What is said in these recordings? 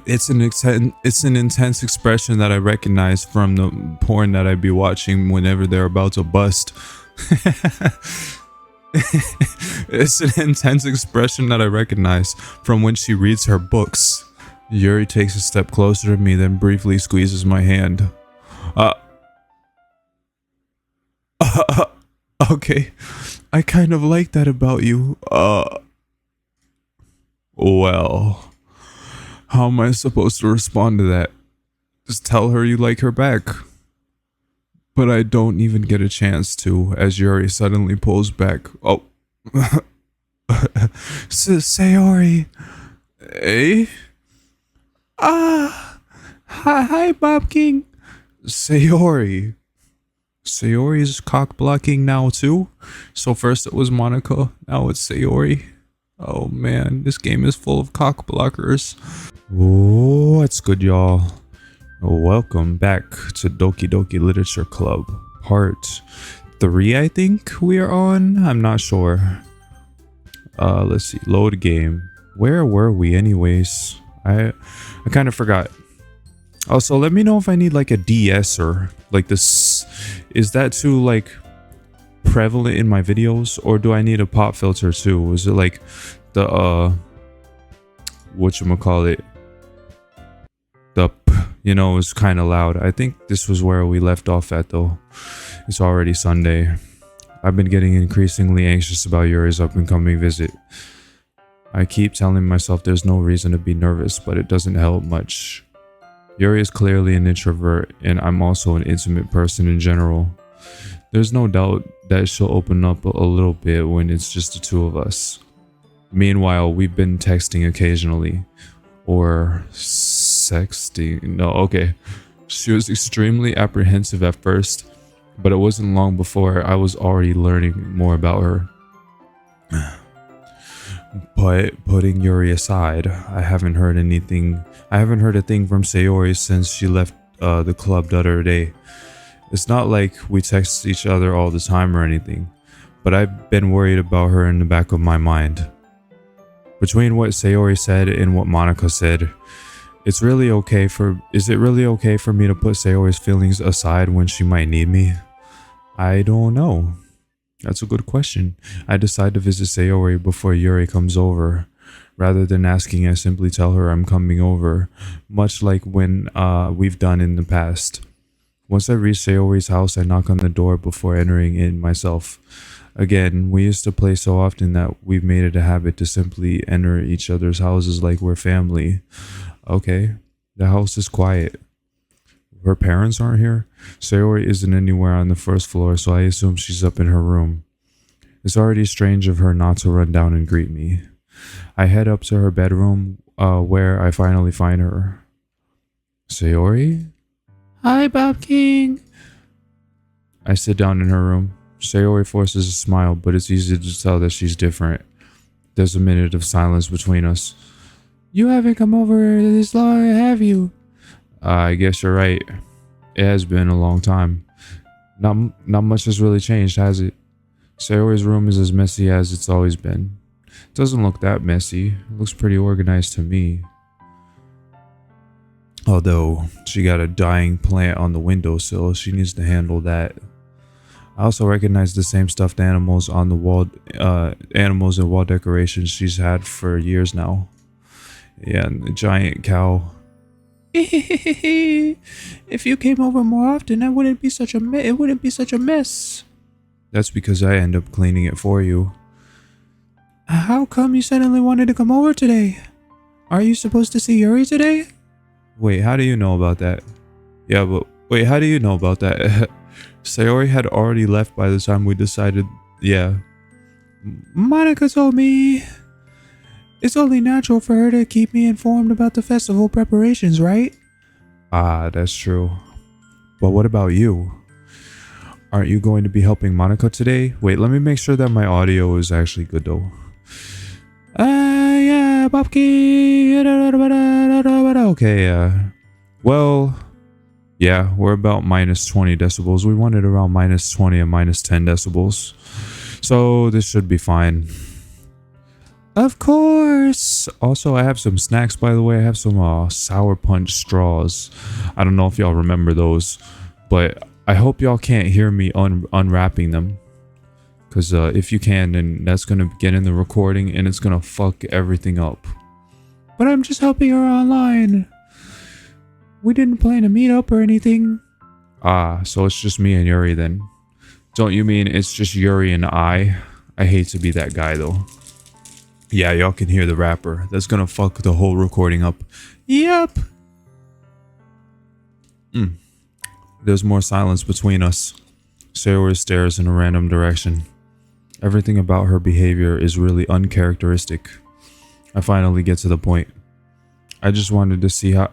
It's an intense expression that I recognize from the porn that I be watching whenever they're about to bust. It's an intense expression that I recognize from when she reads her books. Yuri takes a step closer to me, then briefly squeezes my hand. Uh, okay. I kind of like that about you. Well, how am I supposed to respond to that? Just tell her you like her back. But I don't even get a chance to, as Yuri suddenly pulls back. Oh. Sayori. Eh? Hi, Bob King. Sayori. Sayori's cock blocking now too? So first it was Monica, now it's Sayori. Oh man, this game is full of cock blockers. What's good, y'all? Welcome back to Doki Doki Literature Club, part 3, I think we are on. I'm not sure. Let's see. Load game. Where were we anyways? I kind of forgot. Also, let me know if I need like a de-esser. Like this, is that too like prevalent in my videos, or do I need a pop filter too? Is it like the whatchamacallit? The p, you know, is kind of loud. I think this was where we left off at though. It's already Sunday. I've been getting increasingly anxious about Yuri's up and coming visit. I keep telling myself there's no reason to be nervous, but it doesn't help much. Yuri is clearly an introvert, and I'm also an intimate person in general. There's no doubt that she'll open up a little bit when it's just the two of us. Meanwhile, we've been texting occasionally. Or sexting. No, okay. She was extremely apprehensive at first, but it wasn't long before I was already learning more about her. But putting Yuri aside, I haven't heard a thing from Sayori since she left the club the other day. It's not like we text each other all the time or anything, but I've been worried about her in the back of my mind. Between what Sayori said and what Monica said, is it really okay for me to put Sayori's feelings aside when she might need me? I don't know. That's a good question. I decide to visit Sayori before Yuri comes over. Rather than asking, I simply tell her I'm coming over, much like when we've done in the past. Once I reach Sayori's house, I knock on the door before entering in myself. Again, we used to play so often that we've made it a habit to simply enter each other's houses like we're family. Okay, the house is quiet. Her parents aren't here. Sayori isn't anywhere on the first floor, so I assume she's up in her room. It's already strange of her not to run down and greet me. I head up to her bedroom, where I finally find her. Sayori? Hi, Bob King. I sit down in her room. Sayori forces a smile, but it's easy to tell that she's different. There's a minute of silence between us. You haven't come over this long, have you? I guess you're right. It has been a long time. Not much has really changed, has it? Sayori's room is as messy as it's always been. It doesn't look that messy. It looks pretty organized to me. Although, she got a dying plant on the windowsill, she needs to handle that. I also recognize the same stuffed animals on the wall, animals and wall decorations she's had for years now. Yeah, and the giant cow. If you came over more often, it wouldn't be such a mess. That's because I end up cleaning it for you. How come you suddenly wanted to come over today? Are you supposed to see Yuri today? Wait, how do you know about that? Yeah, but wait, how do you know about that? Sayori had already left by the time we decided. Yeah. Monica told me. It's only natural for her to keep me informed about the festival preparations, right? Ah, that's true. But what about you? Aren't you going to be helping Monica today? Wait, let me make sure that my audio is actually good though. Yeah, Bobki. Okay, well, yeah, we're about minus 20 decibels. We wanted around minus 20 and minus 10 decibels. So this should be fine. Of course. Also, I have some snacks, by the way. I have some sour punch straws. I don't know if y'all remember those, but I hope y'all can't hear me unwrapping them. Because if you can, then that's going to get in the recording and it's going to fuck everything up. But I'm just helping her online. We didn't plan to meet up or anything. Ah, so it's just me and Yuri then. Don't you mean it's just Yuri and I? I hate to be that guy though. Yeah, y'all can hear the rapper. That's gonna fuck the whole recording up. Yep. There's more silence between us. Sayori stares in a random direction. Everything about her behavior is really uncharacteristic. I finally get to the point. I just wanted to see how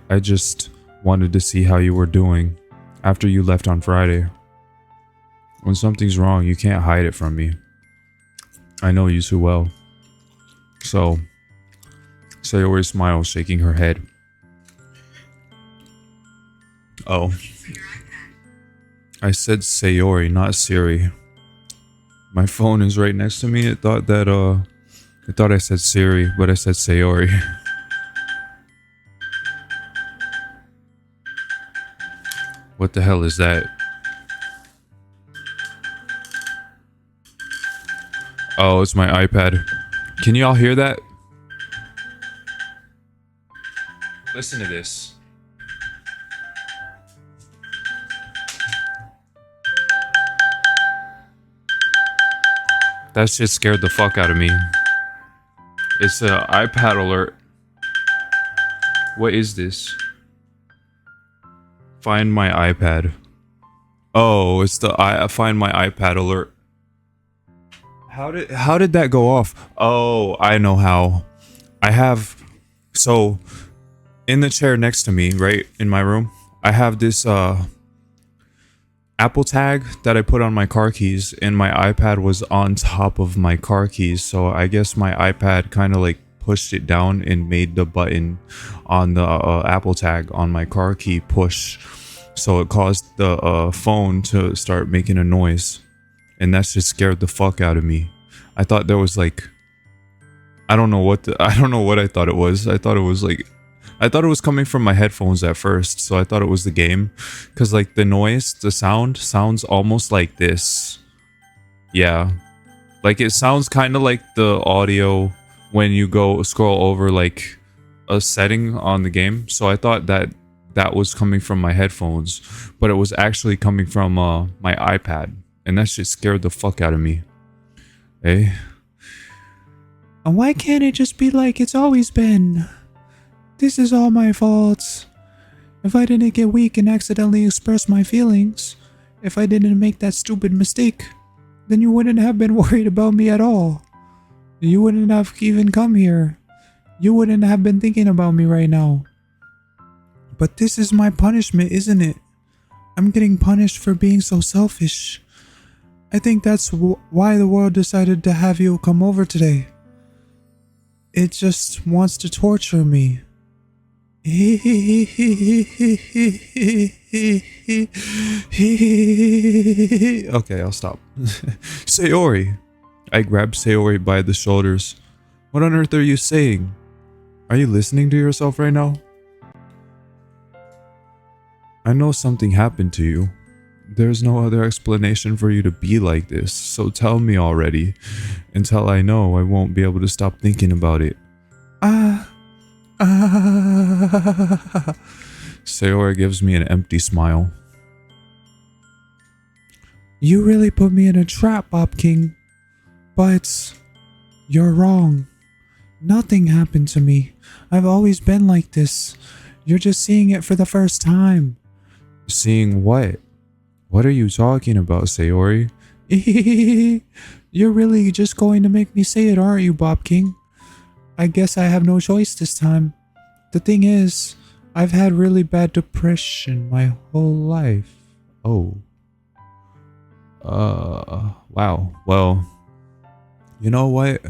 you were doing after you left on Friday. When something's wrong, you can't hide it from me. I know you too well. So, Sayori smiles, shaking her head. Oh. I said Sayori, not Siri. My phone is right next to me. It thought I said Siri, but I said Sayori. What the hell is that? Oh, it's my iPad. Can y'all hear that? Listen to this. That shit scared the fuck out of me. It's an iPad alert. What is this? Find my iPad. Oh, it's the find my iPad alert. How did that go off? Oh, I know how. I have, so in the chair next to me, right in my room, I have this Apple tag that I put on my car keys, and my iPad was on top of my car keys. So I guess my iPad kind of like pushed it down and made the button on the Apple tag on my car key push. So it caused the phone to start making a noise. And that just scared the fuck out of me. I thought there was like, I don't know what I thought it was. I thought it was coming from my headphones at first. So I thought it was the game. Cause like the sound sounds almost like this. Yeah. Like it sounds kind of like the audio when you go scroll over like a setting on the game. So I thought that was coming from my headphones, but it was actually coming from my iPad. And that shit scared the fuck out of me. Hey? And why can't it just be like it's always been? This is all my fault. If I didn't get weak and accidentally express my feelings, if I didn't make that stupid mistake, then you wouldn't have been worried about me at all. You wouldn't have even come here. You wouldn't have been thinking about me right now. But this is my punishment, isn't it? I'm getting punished for being so selfish. I think that's why the world decided to have you come over today. It just wants to torture me. Okay, I'll stop. Sayori. I grabbed Sayori by the shoulders. What on earth are you saying? Are you listening to yourself right now? I know something happened to you. There's no other explanation for you to be like this, so tell me already. Until I know, I won't be able to stop thinking about it. Sayori gives me an empty smile. You really put me in a trap, Bob King. But you're wrong. Nothing happened to me. I've always been like this. You're just seeing it for the first time. Seeing what? What are you talking about, Sayori? You're really just going to make me say it, aren't you, Bob King? I guess I have no choice this time. The thing is, I've had really bad depression my whole life. Oh. Wow. Well, you know what?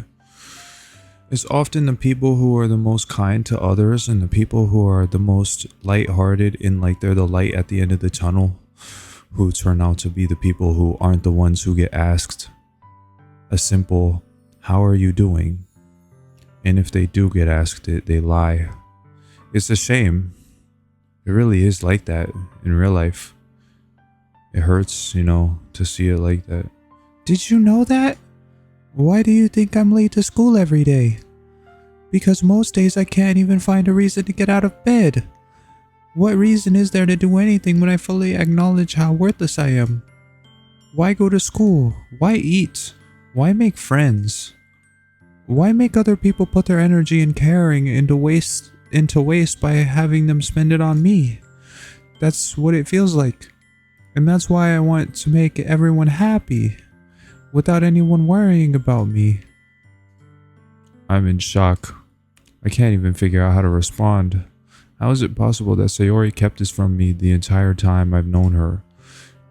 It's often the people who are the most kind to others and the people who are the most lighthearted and like they're the light at the end of the tunnel who turn out to be the people who aren't the ones who get asked a simple, how are you doing? And if they do get asked it, they lie. It's a shame. It really is like that in real life. It hurts, to see it like that. Did you know that? Why do you think I'm late to school every day? Because most days I can't even find a reason to get out of bed. What reason is there to do anything when I fully acknowledge how worthless I am? Why go to school? Why eat? Why make friends? Why make other people put their energy and caring into waste by having them spend it on me? That's what it feels like. And that's why I want to make everyone happy without anyone worrying about me. I'm in shock. I can't even figure out how to respond. How is it possible that Sayori kept this from me the entire time I've known her?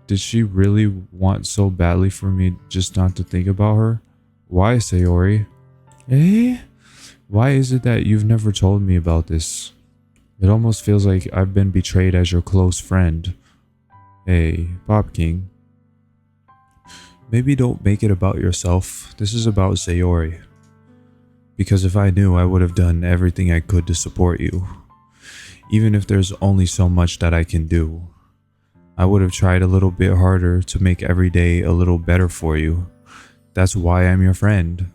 Did she really want so badly for me just not to think about her? Why, Sayori? Eh? Why is it that you've never told me about this? It almost feels like I've been betrayed as your close friend. Hey, Bob King. Maybe don't make it about yourself. This is about Sayori. Because if I knew, I would have done everything I could to support you. Even if there's only so much that I can do. I would have tried a little bit harder to make every day a little better for you. That's why I'm your friend.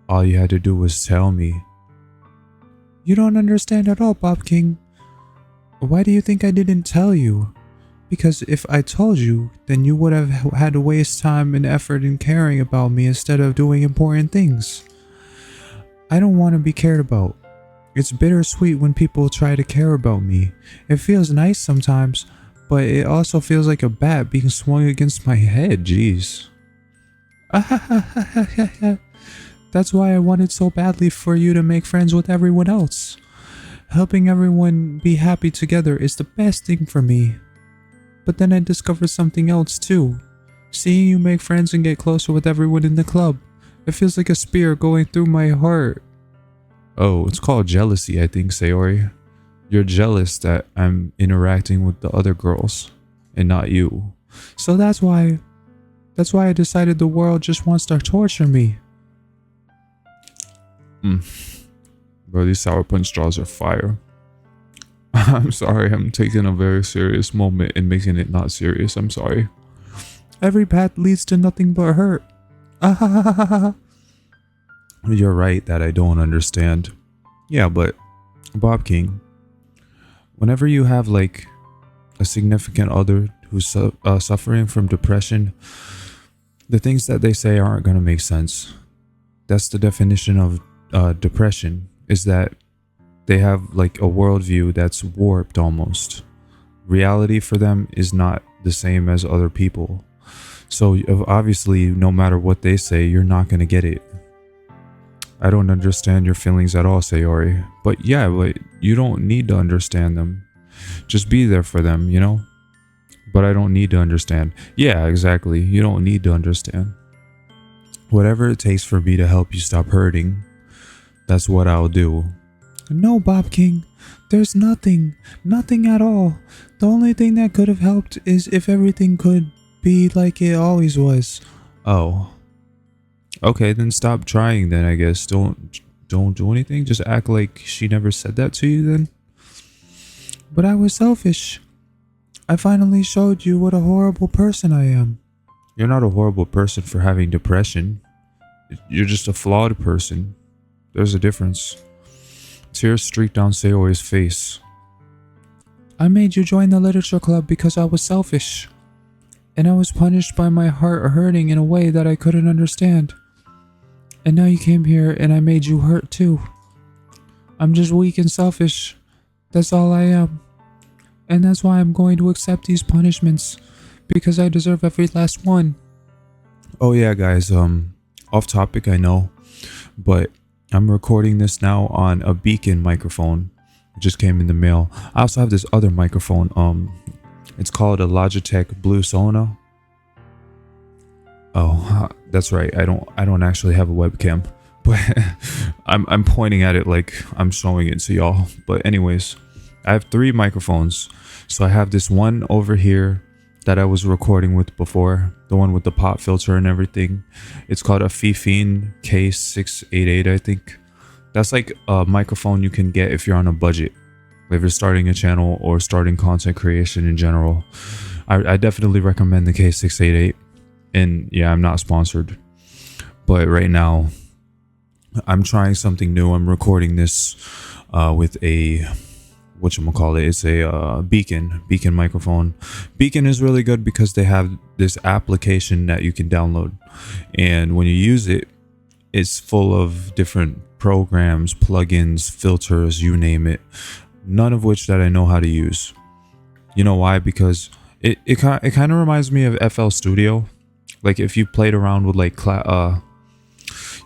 All you had to do was tell me. You don't understand at all, Bob King. Why do you think I didn't tell you? Because if I told you, then you would have had to waste time and effort in caring about me instead of doing important things. I don't want to be cared about. It's bittersweet when people try to care about me. It feels nice sometimes, but it also feels like a bat being swung against my head, jeez. That's why I wanted so badly for you to make friends with everyone else. Helping everyone be happy together is the best thing for me. But then I discovered something else too. Seeing you make friends and get closer with everyone in the club. It feels like a spear going through my heart. Oh, it's called jealousy, I think, Sayori. You're jealous that I'm interacting with the other girls and not you. So that's why I decided the world just wants to torture me. Bro, these Sour Punch straws are fire. I'm sorry, I'm taking a very serious moment and making it not serious. I'm sorry. Every path leads to nothing but hurt. You're right that I don't understand. Yeah, but Bob King, whenever you have like a significant other who's suffering from depression, the things that they say aren't going to make sense. That's the definition of depression, is that they have like a worldview that's warped almost. Reality for them is not the same as other people. So obviously, no matter what they say, you're not going to get it. I don't understand your feelings at all, Sayori. But yeah, but you don't need to understand them. Just be there for them, But I don't need to understand. Yeah, exactly. You don't need to understand. Whatever it takes for me to help you stop hurting, that's what I'll do. No, Bob King. There's nothing at all. The only thing that could have helped is if everything could be like it always was. Oh. Okay, then stop trying then, I guess. Don't do anything. Just act like she never said that to you then. But I was selfish. I finally showed you what a horrible person I am. You're not a horrible person for having depression. You're just a flawed person. There's a difference. Tears streaked down Sayori's face. I made you join the literature club because I was selfish. And I was punished by my heart hurting in a way that I couldn't understand. And now you came here and I made you hurt too. I'm just weak and selfish. That's all I am. And that's why I'm going to accept these punishments. Because I deserve every last one. Oh yeah, guys, off topic, I know. But I'm recording this now on a Beacon microphone. It just came in the mail. I also have this other microphone. It's called a Logitech Blue Sona. Oh, that's right. I don't actually have a webcam, but I'm pointing at it like I'm showing it to y'all. But anyways, I have 3 microphones. So I have this one over here that I was recording with before, the one with the pop filter and everything. It's called a Fifine K688, I think. That's like a microphone you can get if you're on a budget. If you're starting a channel or starting content creation in general, I definitely recommend the K688. And yeah, I'm not sponsored, but right now I'm trying something new. I'm recording this with a whatchamacallit. It's a beacon microphone. Beacon is really good because they have this application that you can download, and when you use it, it's full of different programs, plugins, filters, you name it. None of which that I know how to use. You know why? Because it kind of reminds me of FL Studio. Like if you played around with like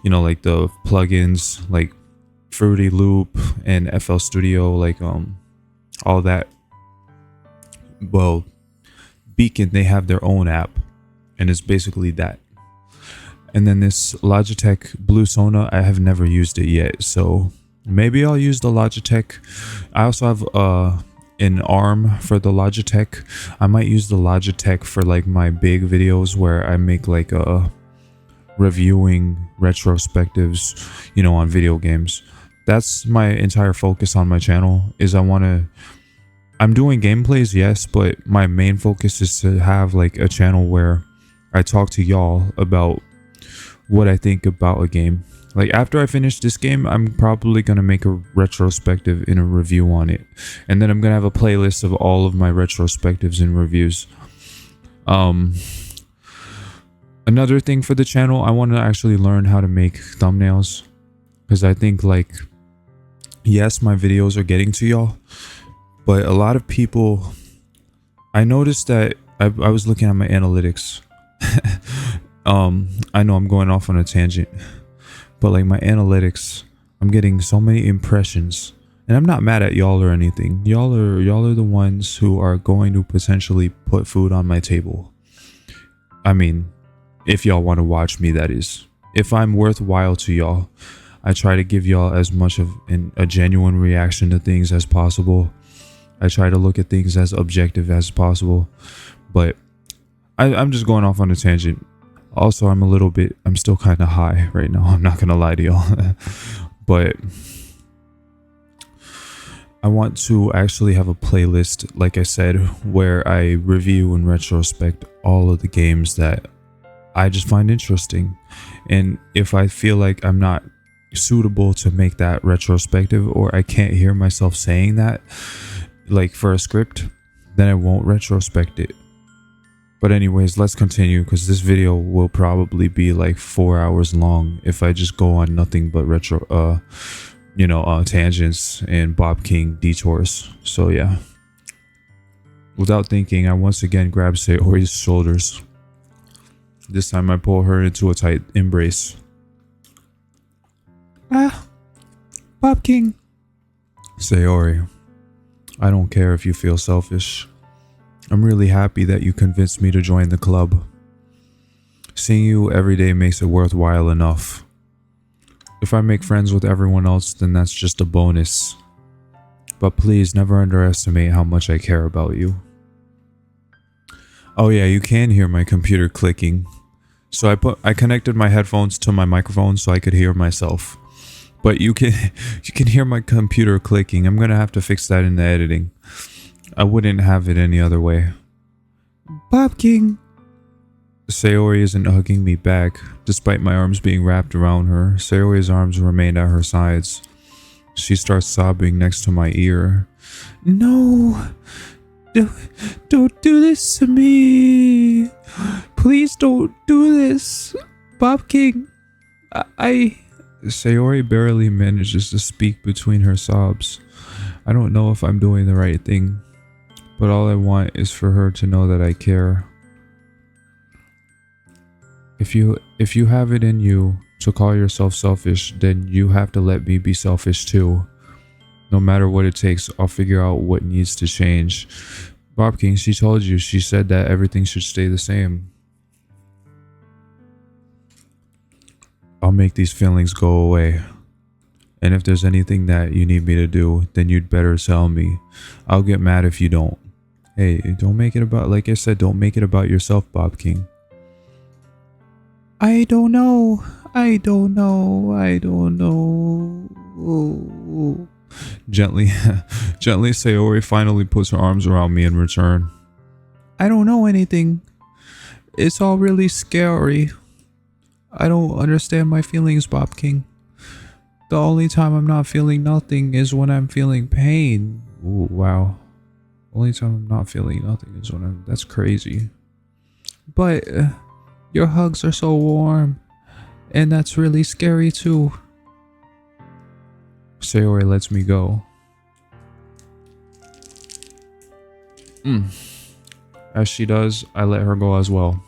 you know, like the plugins like Fruity Loop and FL Studio, like all that. Well, Beacon, they have their own app, and it's basically that. And then this Logitech Blue Sona, I have never used it yet, so maybe I'll use the Logitech. I also have an arm for the Logitech. I might use the Logitech for like my big videos where I make like reviewing retrospectives, you know, on video games. That's my entire focus on my channel. Is I'm doing gameplays, yes, but my main focus is to have like a channel where I talk to y'all about what I think about a game. Like after I finish this game, I'm probably gonna make a retrospective and a review on it, and then I'm gonna have a playlist of all of my retrospectives and reviews. Another thing for the channel, I want to actually learn how to make thumbnails, because I think like, yes, my videos are getting to y'all, but a lot of people, I noticed that I was looking at my analytics. I know I'm going off on a tangent, but like my analytics, I'm getting so many impressions, and I'm not mad at y'all or anything. Y'all are the ones who are going to potentially put food on my table. I mean, if y'all want to watch me, that is. If I'm worthwhile to y'all, I try to give y'all as much of a genuine reaction to things as possible. I try to look at things as objective as possible, but I'm just going off on a tangent. Also, I'm still kind of high right now. I'm not going to lie to y'all. But I want to actually have a playlist, like I said, where I review and retrospect all of the games that I just find interesting. And if I feel like I'm not suitable to make that retrospective, or I can't hear myself saying that, like for a script, then I won't retrospect it. But anyways, let's continue, because this video will probably be like 4 hours long if I just go on nothing but tangents and Bob King detours. So yeah, without thinking, I once again grab Sayori's shoulders. This time I pull her into a tight embrace. Bob King. Sayori, I don't care if you feel selfish. I'm really happy that you convinced me to join the club. Seeing you every day makes it worthwhile enough. If I make friends with everyone else, then that's just a bonus. But please never underestimate how much I care about you. Oh yeah, you can hear my computer clicking. So I connected my headphones to my microphone so I could hear myself. But you can hear my computer clicking. I'm gonna have to fix that in the editing. I wouldn't have it any other way. Bob King. Sayori isn't hugging me back, despite my arms being wrapped around her. Sayori's arms remain at her sides. She starts sobbing next to my ear. No, don't do this to me. Please don't do this. Bob King, Sayori barely manages to speak between her sobs. I don't know if I'm doing the right thing, but all I want is for her to know that I care. If you have it in you to call yourself selfish, then you have to let me be selfish too. No matter what it takes, I'll figure out what needs to change. Bob King, she told you, she said that everything should stay the same. I'll make these feelings go away. And if there's anything that you need me to do, then you'd better tell me. I'll get mad if you don't. Hey, don't make it about, like I said, don't make it about yourself, Bob King. I don't know. I don't know. I don't know. Oh. Gently, gently, Sayori finally puts her arms around me in return. I don't know anything. It's all really scary. I don't understand my feelings, Bob King. The only time I'm not feeling nothing is when I'm feeling pain. Ooh, wow. Only time I'm not feeling nothing is when that's crazy. But your hugs are so warm. And that's really scary too. Sayori lets me go. As she does, I let her go as well.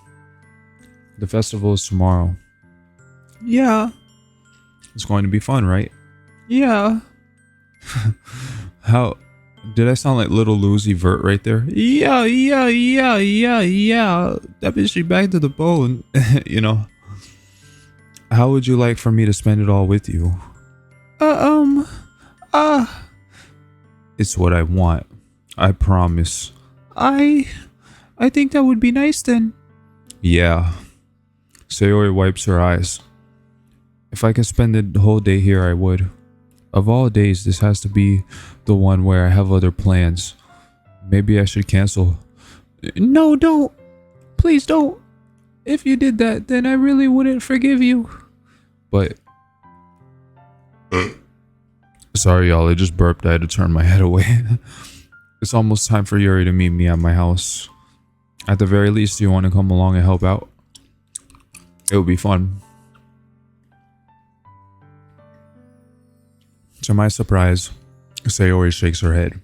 The festival is tomorrow. Yeah. It's going to be fun, right? Yeah. How did I sound like little Lucy Vert right there? Yeah. That bitch, she back to the bone. You know. How would you like for me to spend it all with you? It's what I want. I promise. I think that would be nice then. Yeah. Sayori wipes her eyes. If I could spend the whole day here, I would. Of all days, this has to be the one where I have other plans. Maybe I should cancel. No, don't. Please don't. If you did that, then I really wouldn't forgive you. But... Sorry, y'all. I just burped. I had to turn my head away. It's almost time for Yuri to meet me at my house. At the very least, do you want to come along and help out? It would be fun. To my surprise, Sayori shakes her head.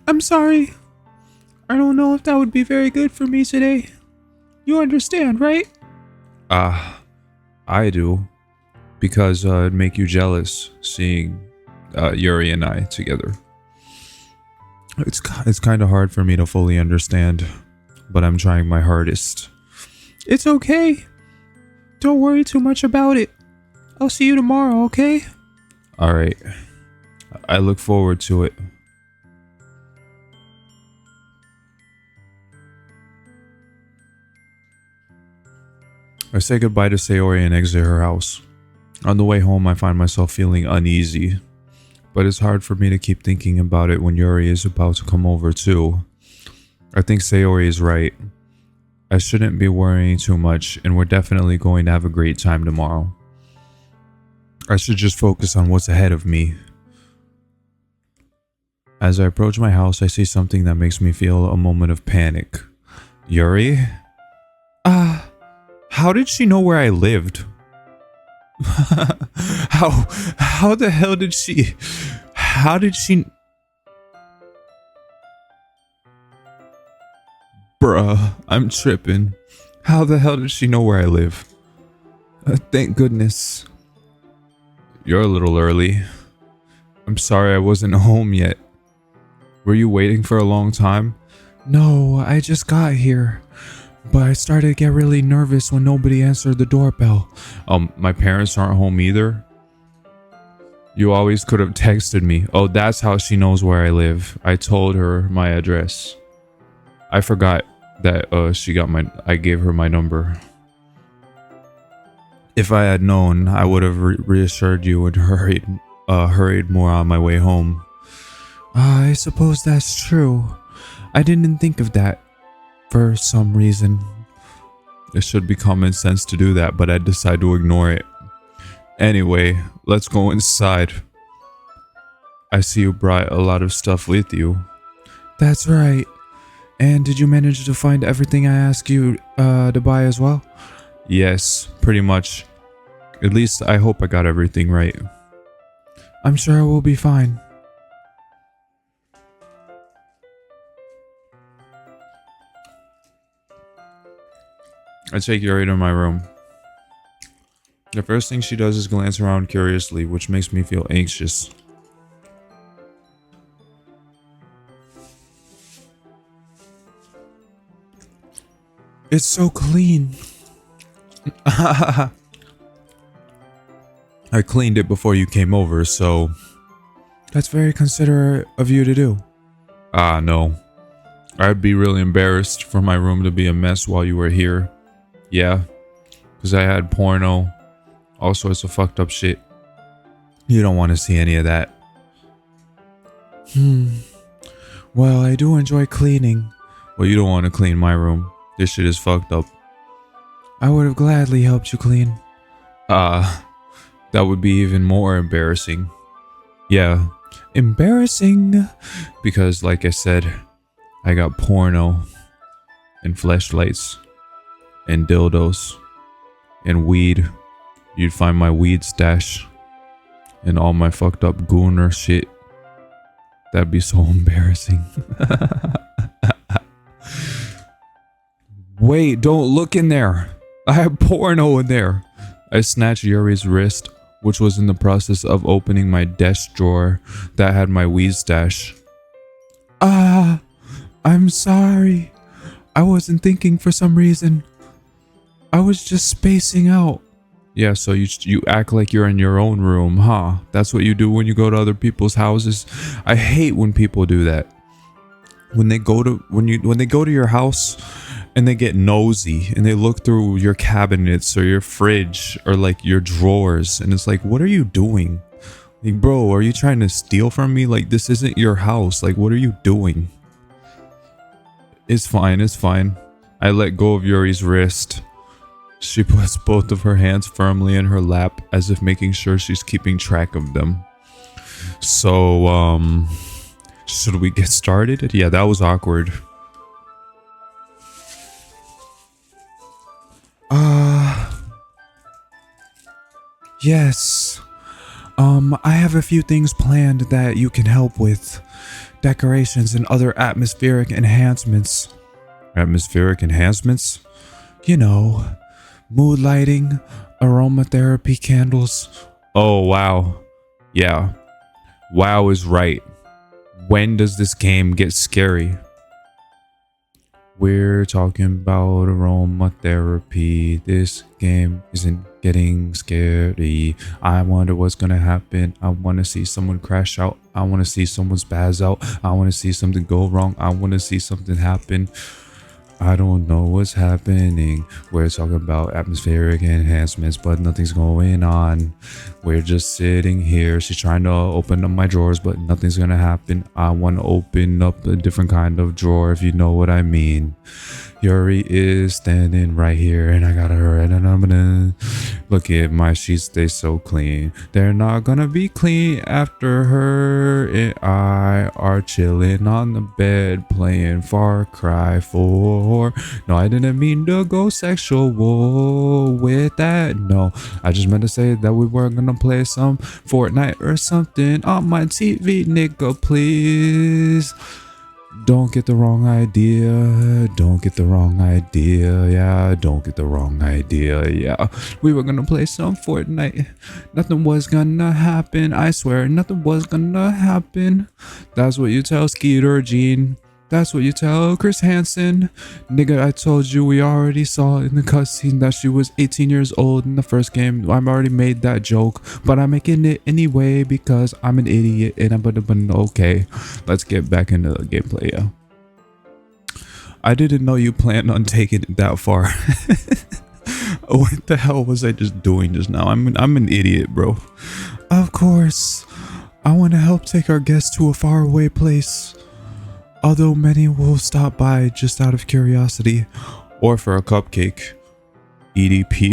I'm sorry. I don't know if that would be very good for me today. You understand, right? I do. Because it'd make you jealous seeing Yuri and I together. It's kind of hard for me to fully understand, but I'm trying my hardest. It's okay. Don't worry too much about it. I'll see you tomorrow, okay? Alright. I look forward to it. I say goodbye to Sayori and exit her house. On the way home, I find myself feeling uneasy. But it's hard for me to keep thinking about it when Yuri is about to come over too. I think Sayori is right. I shouldn't be worrying too much, and we're definitely going to have a great time tomorrow. I should just focus on what's ahead of me. As I approach my house, I see something that makes me feel a moment of panic. Yuri? How did she know where I lived? How the hell did she... How did she... Bruh, I'm tripping. How the hell did she know where I live? Thank goodness. You're a little early. I'm sorry I wasn't home yet. Were you waiting for a long time? No, I just got here. But I started to get really nervous when nobody answered the doorbell. My parents aren't home either. You always could have texted me. Oh, that's how she knows where I live. I told her my address. I forgot that I gave her my number. If I had known, I would have reassured you and hurried more on my way home. I suppose that's true. I didn't think of that. For some reason. It should be common sense to do that, but I decide to ignore it. Anyway, let's go inside. I see you brought a lot of stuff with you. That's right. And did you manage to find everything I asked you to buy as well? Yes, pretty much. At least I hope I got everything right. I'm sure it will be fine. I take Yuri to my room. The first thing she does is glance around curiously, which makes me feel anxious. It's so clean. I cleaned it before you came over, so... That's very considerate of you to do. No. I'd be really embarrassed for my room to be a mess while you were here. Yeah, because I had porno, all sorts of fucked up shit. You don't want to see any of that. Well, I do enjoy cleaning. Well, you don't want to clean my room. This shit is fucked up. I would have gladly helped you clean. That would be even more embarrassing. Yeah, embarrassing. Because, like I said, I got porno and fleshlights and dildos and weed. You'd find my weed stash and all my fucked up gooner shit. That'd be so embarrassing. Wait, don't look in there. I have porno in there. I snatched Yuri's wrist, which was in the process of opening my desk drawer that had my weed stash. I'm sorry. I wasn't thinking for some reason. I was just spacing out. Yeah, so you act like you're in your own room, huh? That's what you do when you go to other people's houses. I hate when people do that. When they go to your house and they get nosy and they look through your cabinets or your fridge or like your drawers, and it's like, what are you doing? Like, bro, are you trying to steal from me? Like, this isn't your house. Like, what are you doing? It's fine, it's fine. I let go of Yuri's wrist. She puts both of her hands firmly in her lap as if making sure she's keeping track of them. So, should we get started? Yeah, that was awkward. Yes. I have a few things planned that you can help with. Decorations and other atmospheric enhancements. Atmospheric enhancements? You know, mood lighting, aromatherapy candles. Oh, wow. Yeah. Wow is right. When does this game get scary? We're talking about aromatherapy. This game isn't getting scary. I wonder what's gonna happen. I want to see someone crash out. I want to see someone spaz out. I want to see something go wrong. I want to see something happen. I don't know what's happening. We're talking about atmospheric enhancements, but nothing's going on. We're just sitting here. She's trying to open up my drawers, but nothing's gonna happen. I want to open up a different kind of drawer, if you know what I mean. Yuri is standing right here, and I got her, and I'm gonna look at my sheets. They so clean. They're not gonna be clean after her and I are chilling on the bed playing Far Cry 4. No, I didn't mean to go sexual with that. No, I just meant to say that we were gonna play some Fortnite or something on my TV, nigga, please. Don't get the wrong idea. Don't get the wrong idea. Yeah, don't get the wrong idea. Yeah, we were gonna play some Fortnite. Nothing was gonna happen. I swear, nothing was gonna happen. That's what you tell Skeeter Jean. That's what you tell Chris Hansen. Nigga, I told you, we already saw in the cutscene that she was 18 years old in the first game. I've already made that joke, but I'm making it anyway because I'm an idiot and I'm okay. Let's get back into the gameplay, yeah. I didn't know you planned on taking it that far. What the hell was I just doing just now? I'm an idiot, bro. Of course. I want to help take our guests to a faraway place. Although many will stop by just out of curiosity. Or for a cupcake. EDP.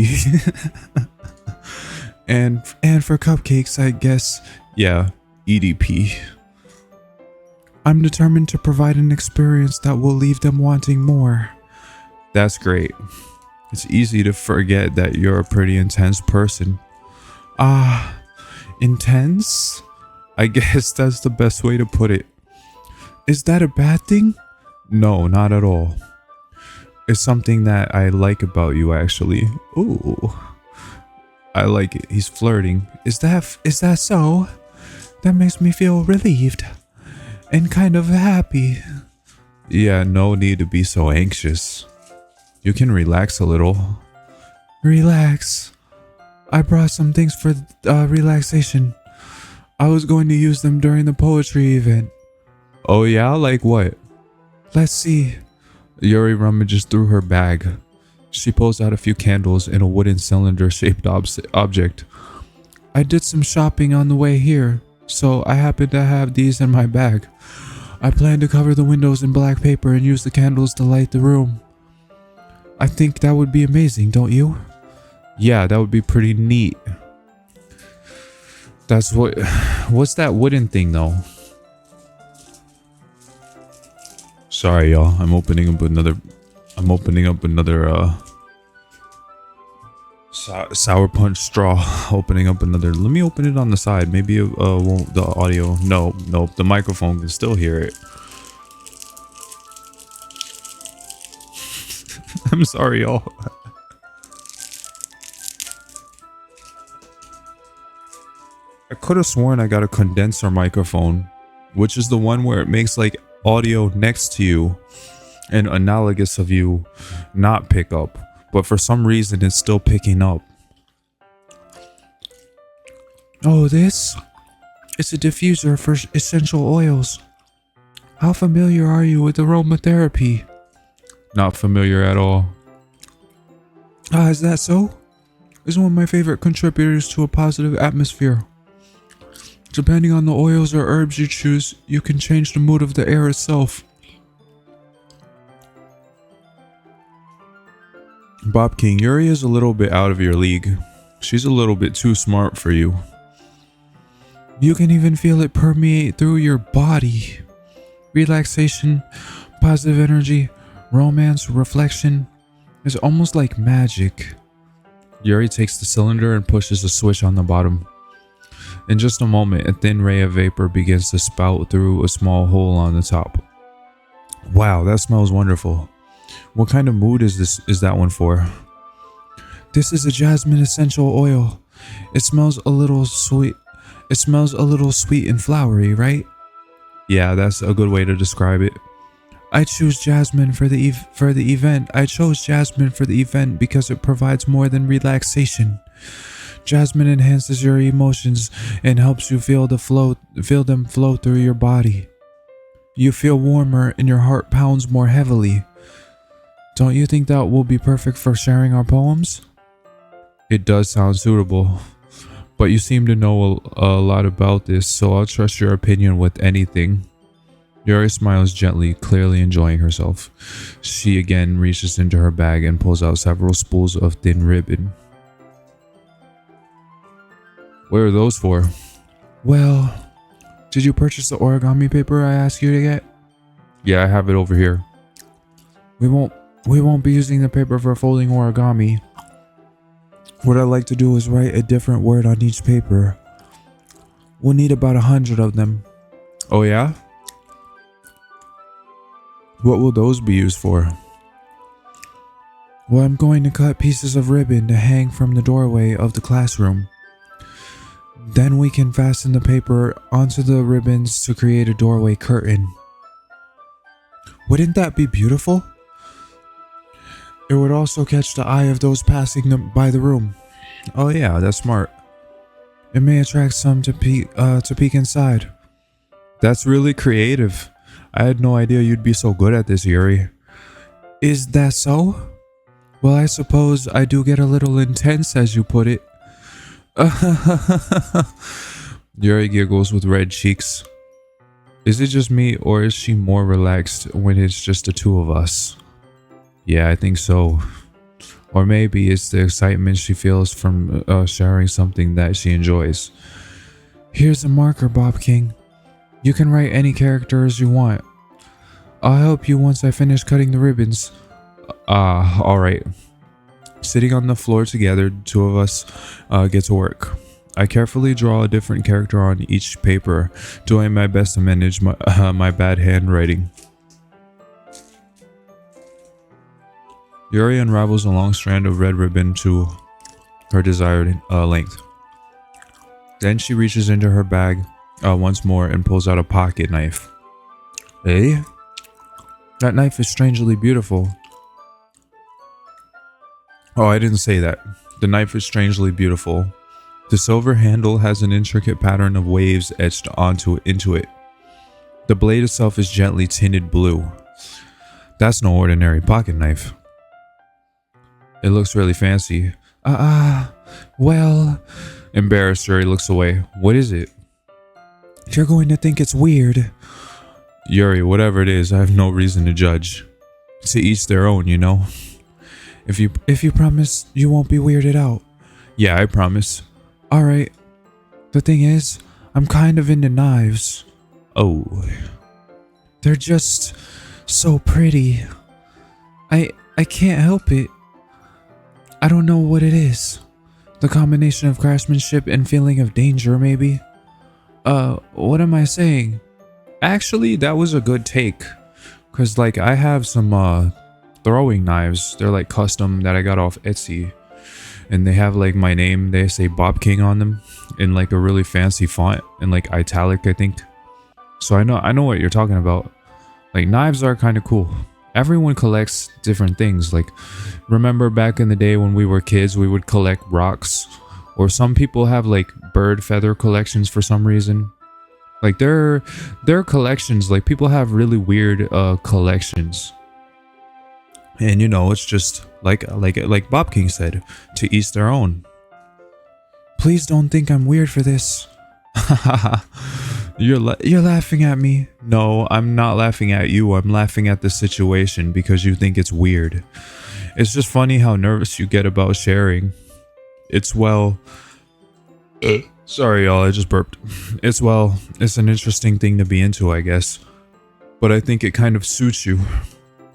and for cupcakes, I guess. Yeah, EDP. I'm determined to provide an experience that will leave them wanting more. That's great. It's easy to forget that you're a pretty intense person. Intense? I guess that's the best way to put it. Is that a bad thing? No, not at all. It's something that I like about you, actually. Ooh. I like it. He's flirting. Is that so? That makes me feel relieved. And kind of happy. Yeah, no need to be so anxious. You can relax a little. Relax. I brought some things for relaxation. I was going to use them during the poetry event. Oh yeah? Like what? Let's see. Yuri rummages through her bag. She pulls out a few candles in a wooden cylinder-shaped object. I did some shopping on the way here, so I happen to have these in my bag. I plan to cover the windows in black paper and use the candles to light the room. I think that would be amazing, don't you? Yeah, that would be pretty neat. What's that wooden thing though? Sorry y'all, I'm opening up another sour punch straw. Opening up another. Let me open it on the side. Maybe won't the audio. No, the microphone can still hear it. I'm sorry y'all. I could have sworn I got a condenser microphone, which is the one where it makes like audio next to you and analogous of you not pick up, but for some reason it's still picking up. Oh, this? It's a diffuser for essential oils. How familiar are you with aromatherapy? Not familiar at all. Ah, is that so? It's one of my favorite contributors to a positive atmosphere. Depending on the oils or herbs you choose, you can change the mood of the air itself. Bob King, Yuri is a little bit out of your league. She's a little bit too smart for you. You can even feel it permeate through your body. Relaxation, positive energy, romance, reflection. It's almost like magic. Yuri takes the cylinder and pushes a switch on the bottom. In just a moment, a thin ray of vapor begins to spout through a small hole on the top. Wow, that smells wonderful. What kind of mood is that one for? This is a jasmine essential oil. It smells a little sweet. It smells a little sweet and flowery, right? Yeah, that's a good way to describe it. I chose jasmine for the event. I chose jasmine for the event because it provides more than relaxation. Jasmine enhances your emotions and helps you feel them flow through your body. You feel warmer and your heart pounds more heavily. Don't you think that will be perfect for sharing our poems? It does sound suitable, but you seem to know a lot about this, so I'll trust your opinion with anything. Yuri smiles gently, clearly enjoying herself. She again reaches into her bag and pulls out several spools of thin ribbon. What are those for? Well, did you purchase the origami paper I asked you to get? Yeah, I have it over here. We won't be using the paper for folding origami. What I'd like to do is write a different word on each paper. We'll need about 100 of them. Oh yeah? What will those be used for? Well, I'm going to cut pieces of ribbon to hang from the doorway of the classroom. Then we can fasten the paper onto the ribbons to create a doorway curtain. Wouldn't that be beautiful? It would also catch the eye of those passing by the room. Oh yeah, that's smart. It may attract some to peek inside. That's really creative. I had no idea you'd be so good at this, Yuri. Is that so? Well, I suppose I do get a little intense, as you put it. Yuri giggles with red cheeks. Is it just me, or is she more relaxed when it's just the two of us? Yeah, I think so. Or maybe it's the excitement she feels from sharing something that she enjoys. Here's a marker, Bob King. You can write any characters you want. I'll help you once I finish cutting the ribbons. Alright. Sitting on the floor together, the two of us get to work. I carefully draw a different character on each paper, doing my best to manage my bad handwriting. Yuri unravels a long strand of red ribbon to her desired length. Then she reaches into her bag once more and pulls out a pocket knife. Eh? That knife is strangely beautiful. Oh, I didn't say that. The knife is strangely beautiful. The silver handle has an intricate pattern of waves etched into it. The blade itself is gently tinted blue. That's no ordinary pocket knife. It looks really fancy. Well... Embarrassed, Yuri looks away. What is it? You're going to think it's weird. Yuri, whatever it is, I have no reason to judge. To each their own, you know? If you promise you won't be weirded out. Yeah, I promise. Alright. The thing is, I'm kind of into knives. Oh. They're just so pretty. I can't help it. I don't know what it is. The combination of craftsmanship and feeling of danger, maybe? What am I saying? Actually, that was a good take. Cause like I have some throwing knives. They're like custom that I got off Etsy. And they have like my name, they say Bob King on them in like a really fancy font and like italic, I think. So I know what you're talking about. Like knives are kind of cool. Everyone collects different things. Like remember back in the day when we were kids, we would collect rocks, or some people have like bird feather collections for some reason. Like their collections, like people have really weird collections. And you know, it's just like Bob King said, to each their own. Please don't think I'm weird for this. You're laughing at me. No, I'm not laughing at you. I'm laughing at the situation because you think it's weird. It's just funny how nervous you get about sharing. It's sorry y'all, I just burped. It's an interesting thing to be into, I guess. But I think it kind of suits you.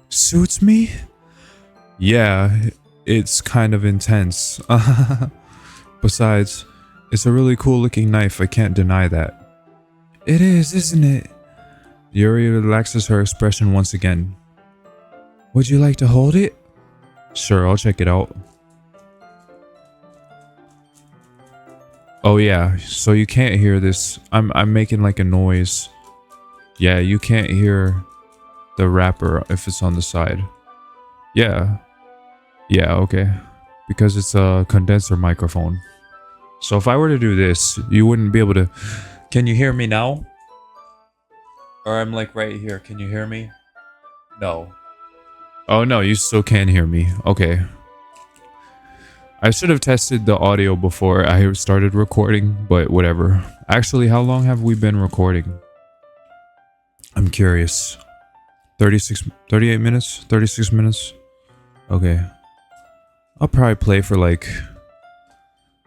Suits me? Yeah, it's kind of intense. Besides, it's a really cool looking knife, I can't deny that. It is, isn't it? Yuri relaxes her expression once again. Would you like to hold it? Sure, I'll check it out. Oh yeah, so you can't hear this. I'm making like a noise. Yeah, you can't hear the wrapper if it's on the side. Yeah. Yeah, okay. Because it's a condenser microphone. So if I were to do this, you wouldn't be able to... Can you hear me now? Or I'm like right here. Can you hear me? No. Oh no, you still can hear me. Okay. I should have tested the audio before I started recording, but whatever. Actually, how long have we been recording? I'm curious. 38 minutes? 36 minutes? Okay. I'll probably play for like...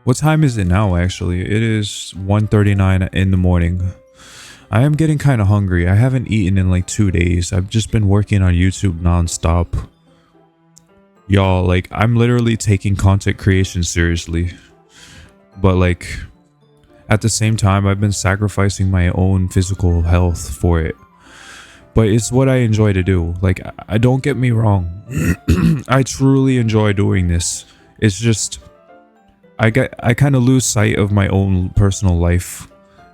What time is it now, actually? It is 1:39 in the morning. I am getting kind of hungry. I haven't eaten in like 2 days. I've just been working on YouTube nonstop. Y'all, like, I'm literally taking content creation seriously. But like, at the same time, I've been sacrificing my own physical health for it. But it's what I enjoy to do. Like, I don't get me wrong. I truly enjoy doing this. It's just... I kind of lose sight of my own personal life,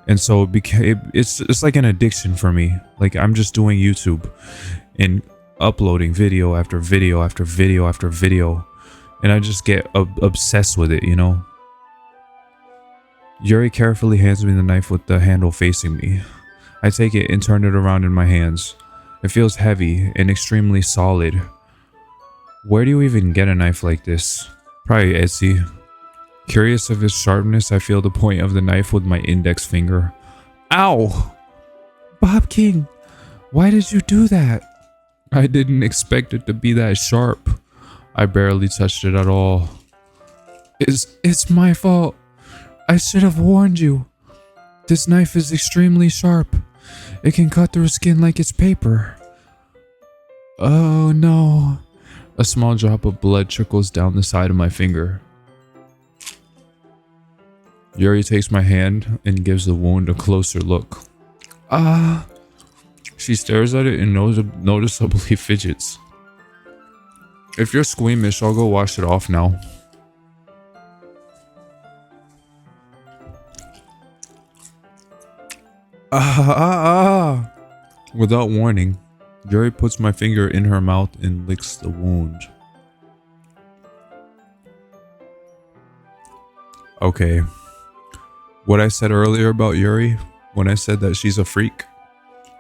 and so it's like an addiction for me. Like I'm just doing YouTube and uploading video after video after video after video, and I just get obsessed with it, you know. Yuri carefully hands me the knife with the handle facing me. I take it and turn it around in my hands. It feels heavy and extremely solid. Where do you even get a knife like this? Probably Etsy. Curious of its sharpness, I feel the point of the knife with my index finger. Ow! Bob King, why did you do that? I didn't expect it to be that sharp. I barely touched it at all. It's my fault. I should have warned you. This knife is extremely sharp. It can cut through skin like it's paper. Oh no. A small drop of blood trickles down the side of my finger. Yuri takes my hand and gives the wound a closer look. Ah! She stares at it and noticeably fidgets. If you're squeamish, I'll go wash it off now. Without warning, Yuri puts my finger in her mouth and licks the wound. Okay. What I said earlier about Yuri, when I said that she's a freak,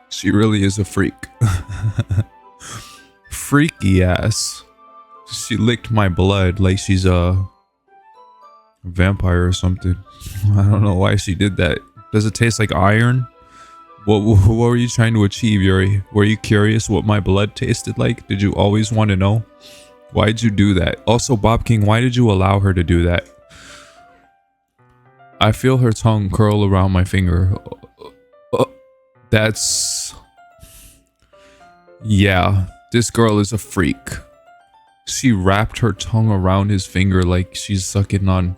she really is a freak. Freaky ass. She licked my blood like she's a vampire or something. I don't know why she did that. Does it taste like iron? What were you trying to achieve, Yuri? Were you curious what my blood tasted like? Did you always want to know? Why'd you do that? Also, Bob King, why did you allow her to do that? I feel her tongue curl around my finger. That's... Yeah, this girl is a freak. She wrapped her tongue around his finger like she's sucking on...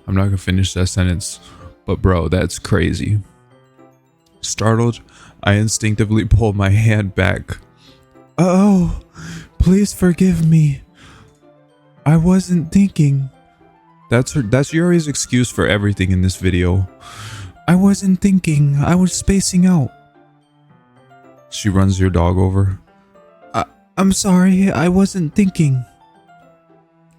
I'm not gonna finish that sentence. But bro, that's crazy. Startled, I instinctively pulled my hand back. Oh, please forgive me. I wasn't thinking. That's Yuri's excuse for everything in this video. I wasn't thinking. I was spacing out. She runs your dog over. I'm sorry. I wasn't thinking.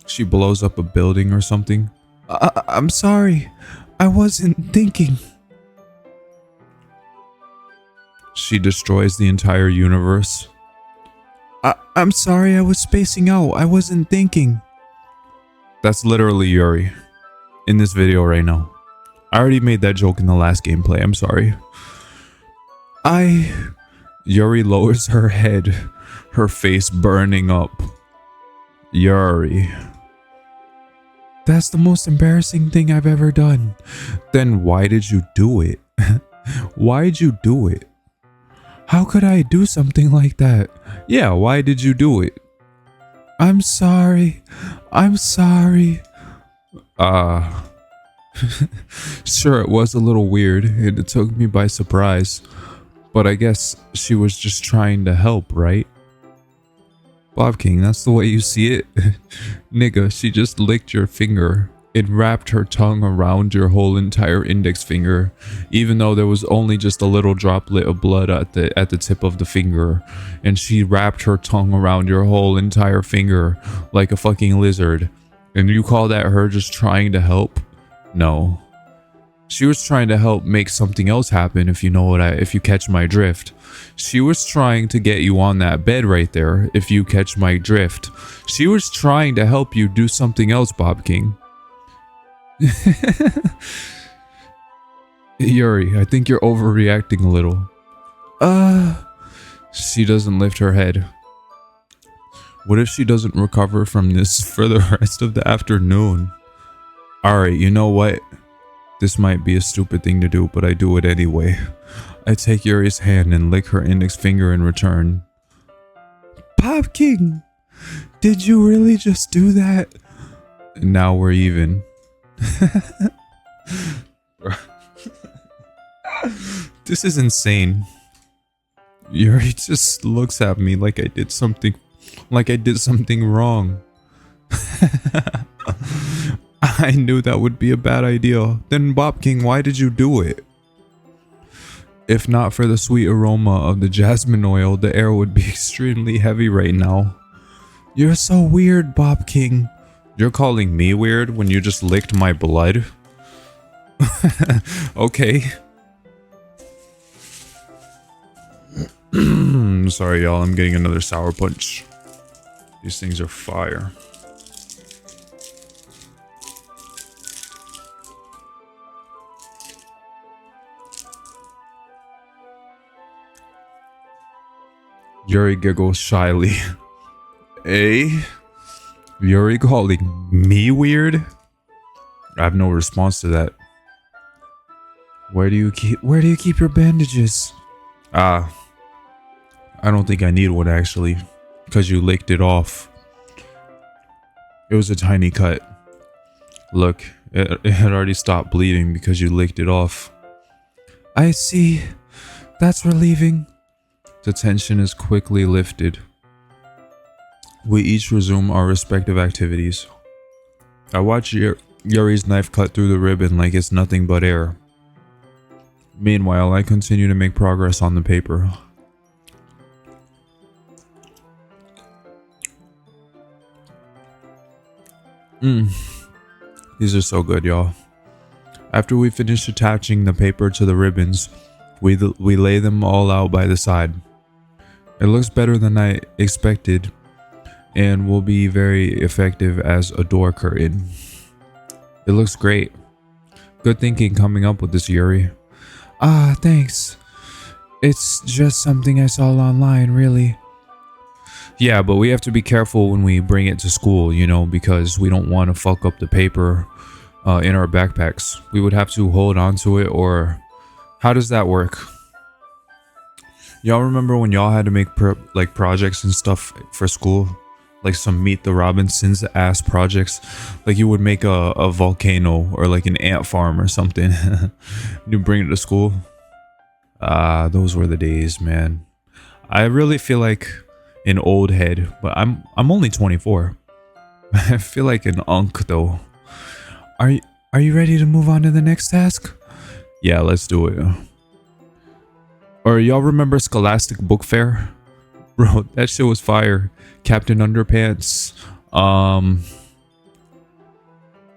She blows up a building or something. I'm sorry. I wasn't thinking. She destroys the entire universe. I'm sorry, I was spacing out. I wasn't thinking. That's literally Yuri in this video right now. I already made that joke in the last gameplay. I'm sorry. Yuri lowers her head, her face burning up. Yuri. That's the most embarrassing thing I've ever done. Then why did you do it? Why'd you do it? How could I do something like that? Yeah, why did you do it? I'm sorry. I'm sorry. Sure, it was a little weird and it took me by surprise. But I guess she was just trying to help, right? Bob King, that's the way you see it? Nigga, she just licked your finger. It wrapped her tongue around your whole entire index finger, even though there was only just a little droplet of blood at the tip of the finger, and she wrapped her tongue around your whole entire finger like a fucking lizard. And you call that her just trying to help? No. She was trying to help make something else happen, if you catch my drift. She was trying to get you on that bed right there, if you catch my drift. She was trying to help you do something else, Bob King. Yuri, I think you're overreacting a little. She doesn't lift her head. What if she doesn't recover from this for the rest of the afternoon? Alright, you know what? This might be a stupid thing to do, but I do it anyway. I take Yuri's hand and lick her index finger in return. Bob King, did you really just do that? Now we're even. This is insane. Yuri just looks at me like I did something wrong. I knew that would be a bad idea. Then Bob King, why did you do it? If not for the sweet aroma of the jasmine oil, the air would be extremely heavy right now. You're so weird, Bob King. You're calling me weird when you just licked my blood? Okay. Sorry, y'all. I'm getting another sour punch. These things are fire. Yuri giggles shyly. Eh? Yuri calling me weird? I have no response to that. Where do you keep your bandages? I don't think I need one actually, because you licked it off. It was a tiny cut. Look, it had already stopped bleeding because you licked it off. I see. That's relieving. The tension is quickly lifted. We each resume our respective activities. I watch Yuri's knife cut through the ribbon like it's nothing but air. Meanwhile, I continue to make progress on the paper. These are so good, y'all. After we finish attaching the paper to the ribbons, we lay them all out by the side. It looks better than I expected. and will be very effective as a door curtain. It looks great. Good thinking coming up with this, Yuri. Ah, thanks. It's just something I saw online, really. Yeah, but we have to be careful when we bring it to school, you know, because we don't want to fuck up the paper in our backpacks. We would have to hold on to it, or how does that work? Y'all remember when y'all had to make projects and stuff for school? Like some Meet the Robinsons ass projects. Like you would make a volcano or like an ant farm or something. You bring it to school. Those were the days, man. I really feel like an old head, but I'm only 24. I feel like an unk though. Are you ready to move on to the next task? Yeah, let's do it. Or y'all remember Scholastic Book Fair? Bro, that shit was fire. Captain Underpants.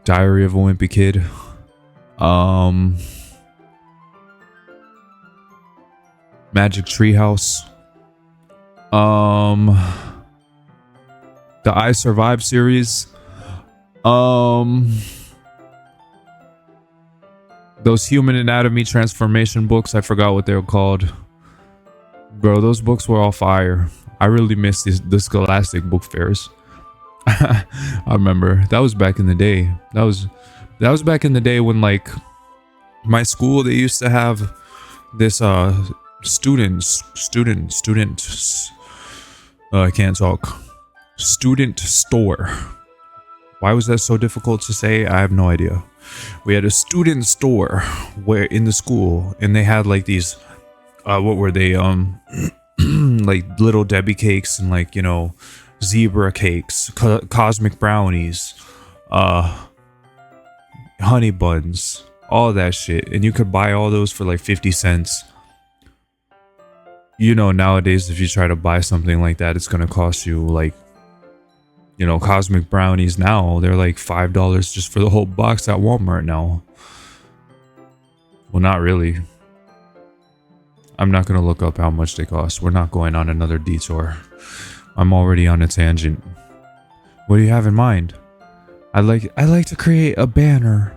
Diary of a Wimpy Kid. Magic Treehouse. The I Survive series. Those human anatomy transformation books, I forgot what they were called. Bro, those books were all fire. I really miss the Scholastic Book Fairs. I remember that was back in the day. That was back in the day when, like, my school, they used to have this student I can't talk. Student store. Why was that so difficult to say? I have no idea. We had a student store where in the school, and they had like these what were they, like Little Debbie cakes and, like, you know, zebra cakes, cosmic brownies, honey buns, all that shit, and you could buy all those for like 50 cents. You know, nowadays if you try to buy something like that, it's gonna cost you, like, you know, cosmic brownies now, they're like $5 just for the whole box at Walmart now. Well, not really. I'm not gonna look up how much they cost. We're not going on another detour. I'm already on a tangent. What do you have in mind? I like to create a banner.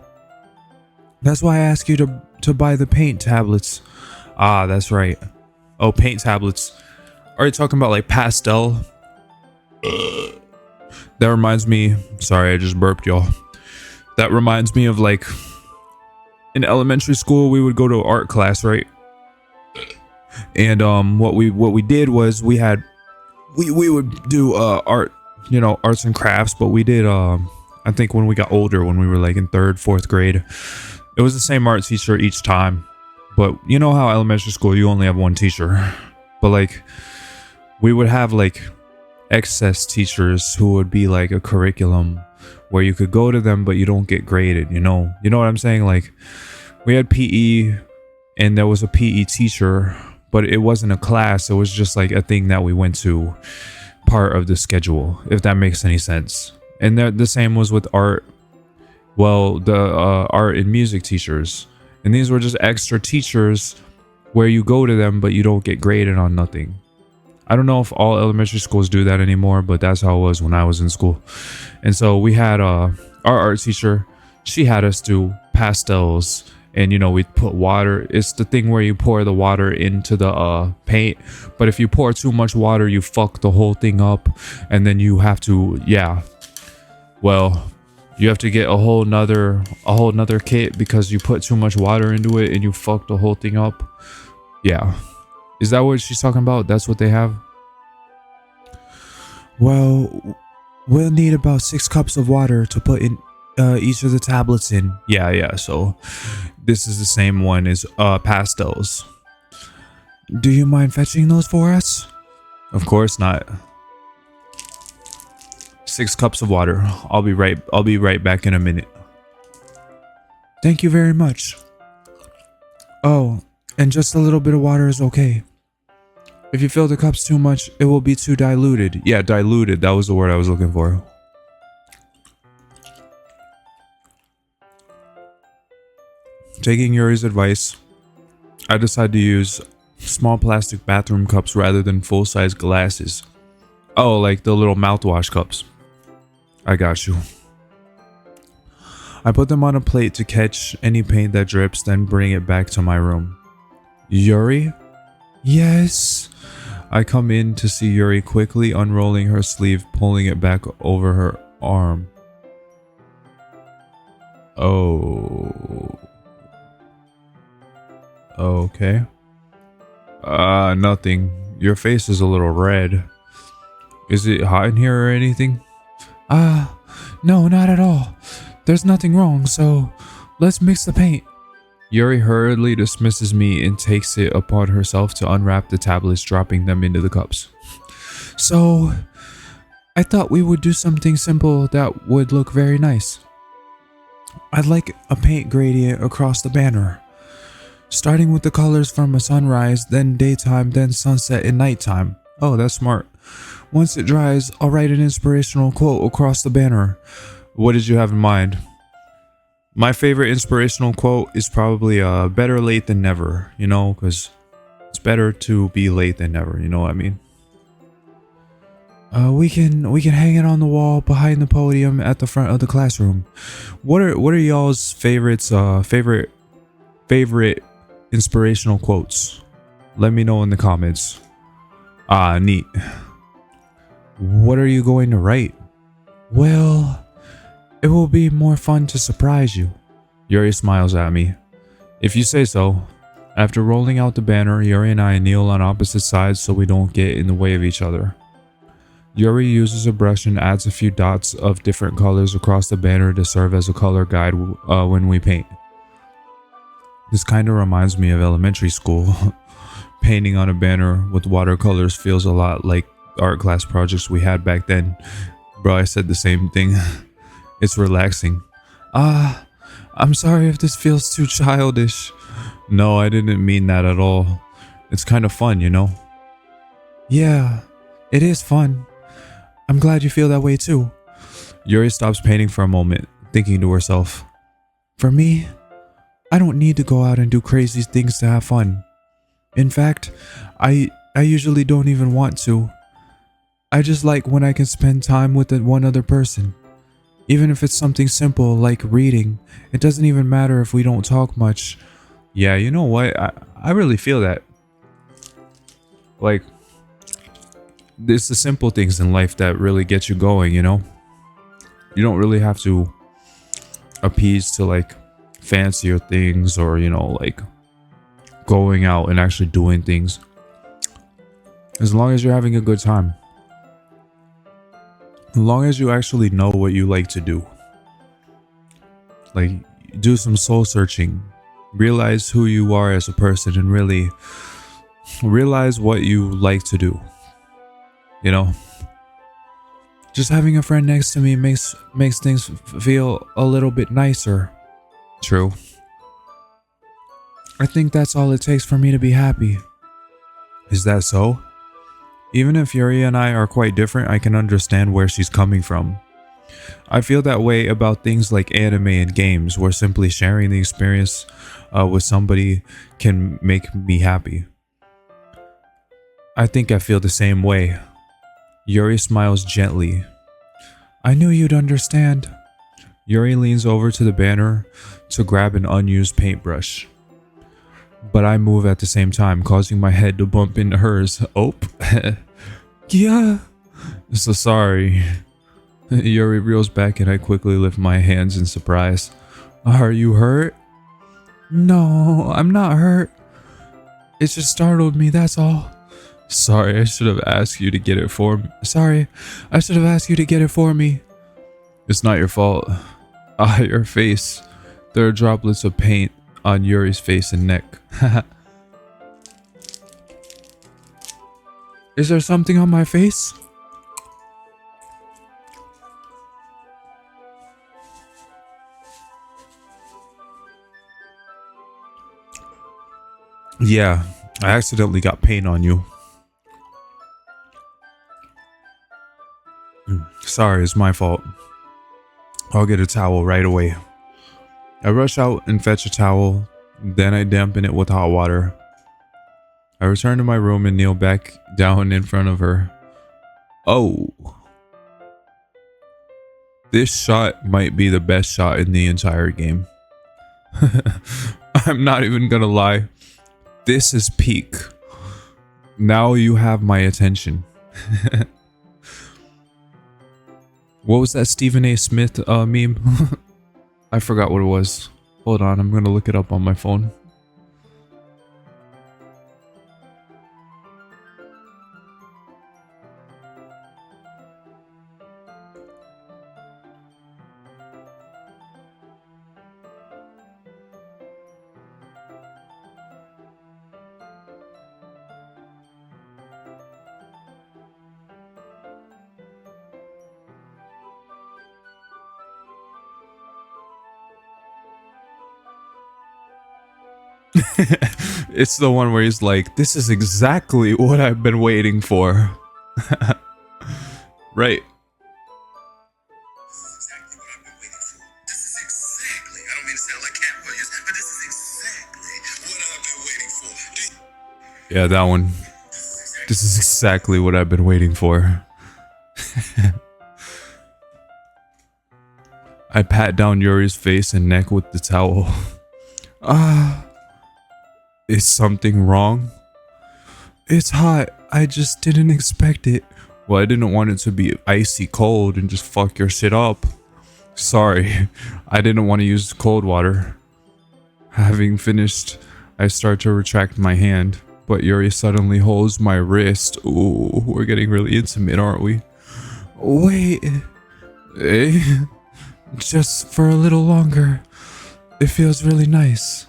That's why I asked you to buy the paint tablets. Ah, that's right. Oh, paint tablets. Are you talking about like pastel? That reminds me, sorry, I just burped, y'all. That reminds me of, like, in elementary school, we would go to art class, right? And what we did was we would do art, you know, arts and crafts, but we did I think when we got older, when we were like in 3rd, 4th grade, it was the same art teacher each time. But you know how elementary school, you only have one teacher. But like we would have like excess teachers who would be like a curriculum where you could go to them but you don't get graded, you know what I'm saying? Like we had PE and there was a PE teacher, but it wasn't a class, it was just like a thing that we went to, part of the schedule, if that makes any sense. And the same was with art, well, the art and music teachers, and these were just extra teachers where you go to them but you don't get graded on nothing. I don't know if all elementary schools do that anymore, but that's how it was when I was in school. And so we had our art teacher. She had us do pastels, and you know, we'd put water. It's the thing where you pour the water into the paint, but if you pour too much water, you fuck the whole thing up, and then you have to, yeah, well, you have to get a whole nother kit because you put too much water into it and you fuck the whole thing up. Yeah. Is that what she's talking about? That's what they have? Well, we'll need about 6 cups of water to put in each of the tablets in. Yeah. So this is the same one as pastels. Do you mind fetching those for us? Of course not. 6 cups of water. I'll be right back in a minute. Thank you very much. Oh, and just a little bit of water is okay. If you fill the cups too much, it will be too diluted. Yeah, diluted. That was the word I was looking for. Taking Yuri's advice, I decided to use small plastic bathroom cups rather than full-size glasses. Oh, like the little mouthwash cups. I got you. I put them on a plate to catch any paint that drips, then bring it back to my room. Yuri? Yes. I come in to see Yuri quickly unrolling her sleeve, pulling it back over her arm. Oh. Okay. Nothing. Your face is a little red. Is it hot in here or anything? No, not at all. There's nothing wrong, so let's mix the paint. Yuri hurriedly dismisses me and takes it upon herself to unwrap the tablets, dropping them into the cups. So, I thought we would do something simple that would look very nice. I'd like a paint gradient across the banner, starting with the colors from a sunrise, then daytime, then sunset and nighttime. Oh, that's smart. Once it dries, I'll write an inspirational quote across the banner. What did you have in mind? My favorite inspirational quote is probably better late than never, you know, because it's better to be late than never, you know what I mean? We can hang it on the wall behind the podium at the front of the classroom. What are y'all's favorite inspirational quotes? Let me know in the comments. Neat. What are you going to write? Well, it will be more fun to surprise you. Yuri smiles at me. If you say so. After rolling out the banner, Yuri and I kneel on opposite sides so we don't get in the way of each other. Yuri uses a brush and adds a few dots of different colors across the banner to serve as a color guide when we paint. This kind of reminds me of elementary school. Painting on a banner with watercolors feels a lot like art class projects we had back then. Bro, I said the same thing. It's relaxing. I'm sorry if this feels too childish. No, I didn't mean that at all. It's kind of fun, you know? Yeah, it is fun. I'm glad you feel that way too. Yuri stops painting for a moment, thinking to herself. For me, I don't need to go out and do crazy things to have fun. In fact, I usually don't even want to. I just like when I can spend time with one other person. Even if it's something simple like reading, it doesn't even matter if we don't talk much. Yeah, you know what? I really feel that. Like, it's the simple things in life that really get you going, you know? You don't really have to appease to like fancier things or, you know, like going out and actually doing things. As long as you're having a good time. As long as you actually know what you like to do. Like, do some soul searching. Realize who you are as a person and really realize what you like to do. You know? Just having a friend next to me makes things feel a little bit nicer. True. I think that's all it takes for me to be happy. Is that so? Even if Yuri and I are quite different, I can understand where she's coming from. I feel that way about things like anime and games, where simply sharing the experience with somebody can make me happy. I think I feel the same way. Yuri smiles gently. I knew you'd understand. Yuri leans over to the banner to grab an unused paintbrush. But I move at the same time, causing my head to bump into hers. Oh. Yeah. So sorry. Yuri reels back and I quickly lift my hands in surprise. Are you hurt? No, I'm not hurt. It just startled me, that's all. Sorry, I should have asked you to get it for me. It's not your fault. Your face. There are droplets of paint on Yuri's face and neck. Is there something on my face? Yeah, I accidentally got paint on you. Sorry, it's my fault. I'll get a towel right away. I rush out and fetch a towel, then I dampen it with hot water. I return to my room and kneel back down in front of her. Oh, this shot might be the best shot in the entire game. I'm not even gonna lie. This is peak. Now you have my attention. What was that Stephen A. Smith meme? I forgot what it was. Hold on, I'm gonna look it up on my phone. It's the one where he's like, this is exactly what I've been waiting for. Right. Yeah, that one. This is exactly what I've been waiting for. I pat down Yuri's face and neck with the towel. Is something wrong? It's hot. I just didn't expect it. Well, I didn't want it to be icy cold and just fuck your shit up. Sorry, I didn't want to use cold water. Having finished, I start to retract my hand, but Yuri suddenly holds my wrist. Ooh, we're getting really intimate, aren't we? Wait. Eh? Just for a little longer. It feels really nice.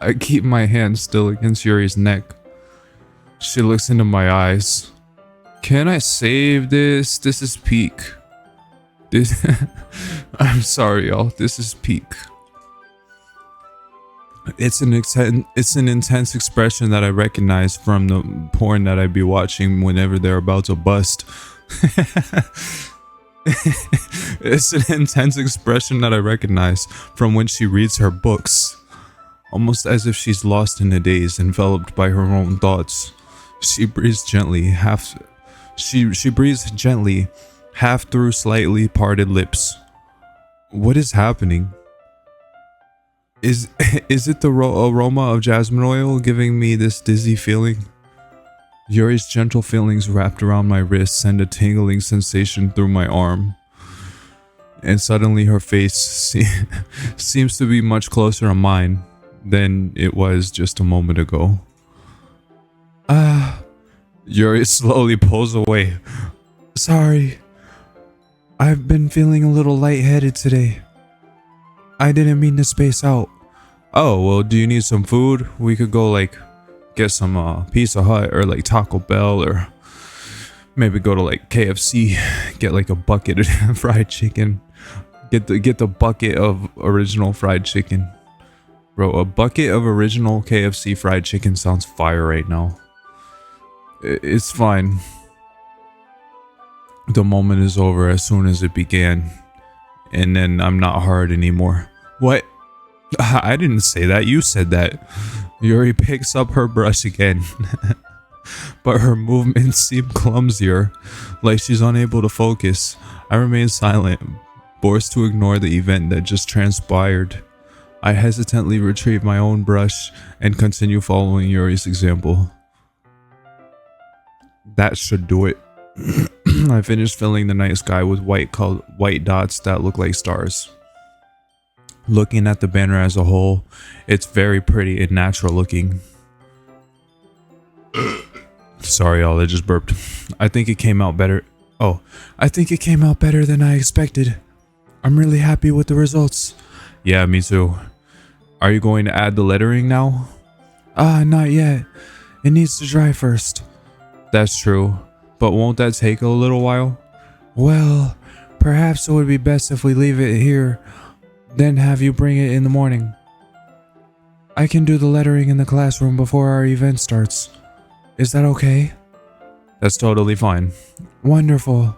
I keep my hand still against Yuri's neck. She looks into my eyes. Can I save this? This is peak. I'm sorry, y'all. This is peak. It's an intense expression that I recognize from the porn that I'd be watching whenever they're about to bust. It's an intense expression that I recognize from when she reads her books. Almost as if she's lost in a daze, enveloped by her own thoughts. She breathes gently, she breathes gently, half through slightly parted lips. What is happening? Is it the aroma of jasmine oil giving me this dizzy feeling? Yuri's gentle feelings wrapped around my wrist send a tingling sensation through my arm. And suddenly her face seems to be much closer to mine than it was just a moment ago. Yuri slowly pulls away. Sorry. I've been feeling a little lightheaded today. I didn't mean to space out. Oh, well, do you need some food? We could go, like, get some Pizza Hut or, like, Taco Bell, or maybe go to, like, KFC, get, like, a bucket of fried chicken. Get the bucket of original fried chicken. Bro, a bucket of original KFC fried chicken sounds fire right now. It's fine. The moment is over as soon as it began. And then I'm not hard anymore. What? I didn't say that. You said that. Yuri picks up her brush again. But her movements seem clumsier, like she's unable to focus. I remain silent, forced to ignore the event that just transpired. I hesitantly retrieve my own brush and continue following Yuri's example. That should do it. I finished filling the night sky with white dots that look like stars. Looking at the banner as a whole, it's very pretty and natural looking. Sorry, y'all, I just burped. I think it came out better. Oh, I think it came out better than I expected. I'm really happy with the results. Yeah, me too. Are you going to add the lettering now? Not yet. It needs to dry first. That's true. But won't that take a little while? Well, perhaps it would be best if we leave it here, then have you bring it in the morning. I can do the lettering in the classroom before our event starts. Is that okay? That's totally fine. Wonderful.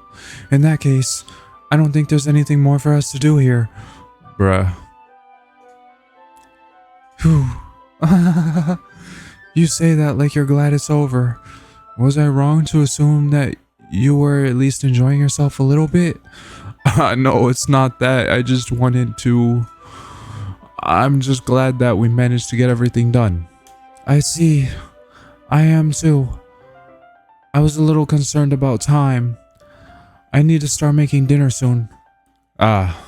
In that case, I don't think there's anything more for us to do here. Bruh. Whew. You say that like you're glad it's over. Was I wrong to assume that you were at least enjoying yourself a little bit? No, it's not that. I just wanted to... I'm just glad that we managed to get everything done. I see. I am too. I was a little concerned about time. I need to start making dinner soon. Ah,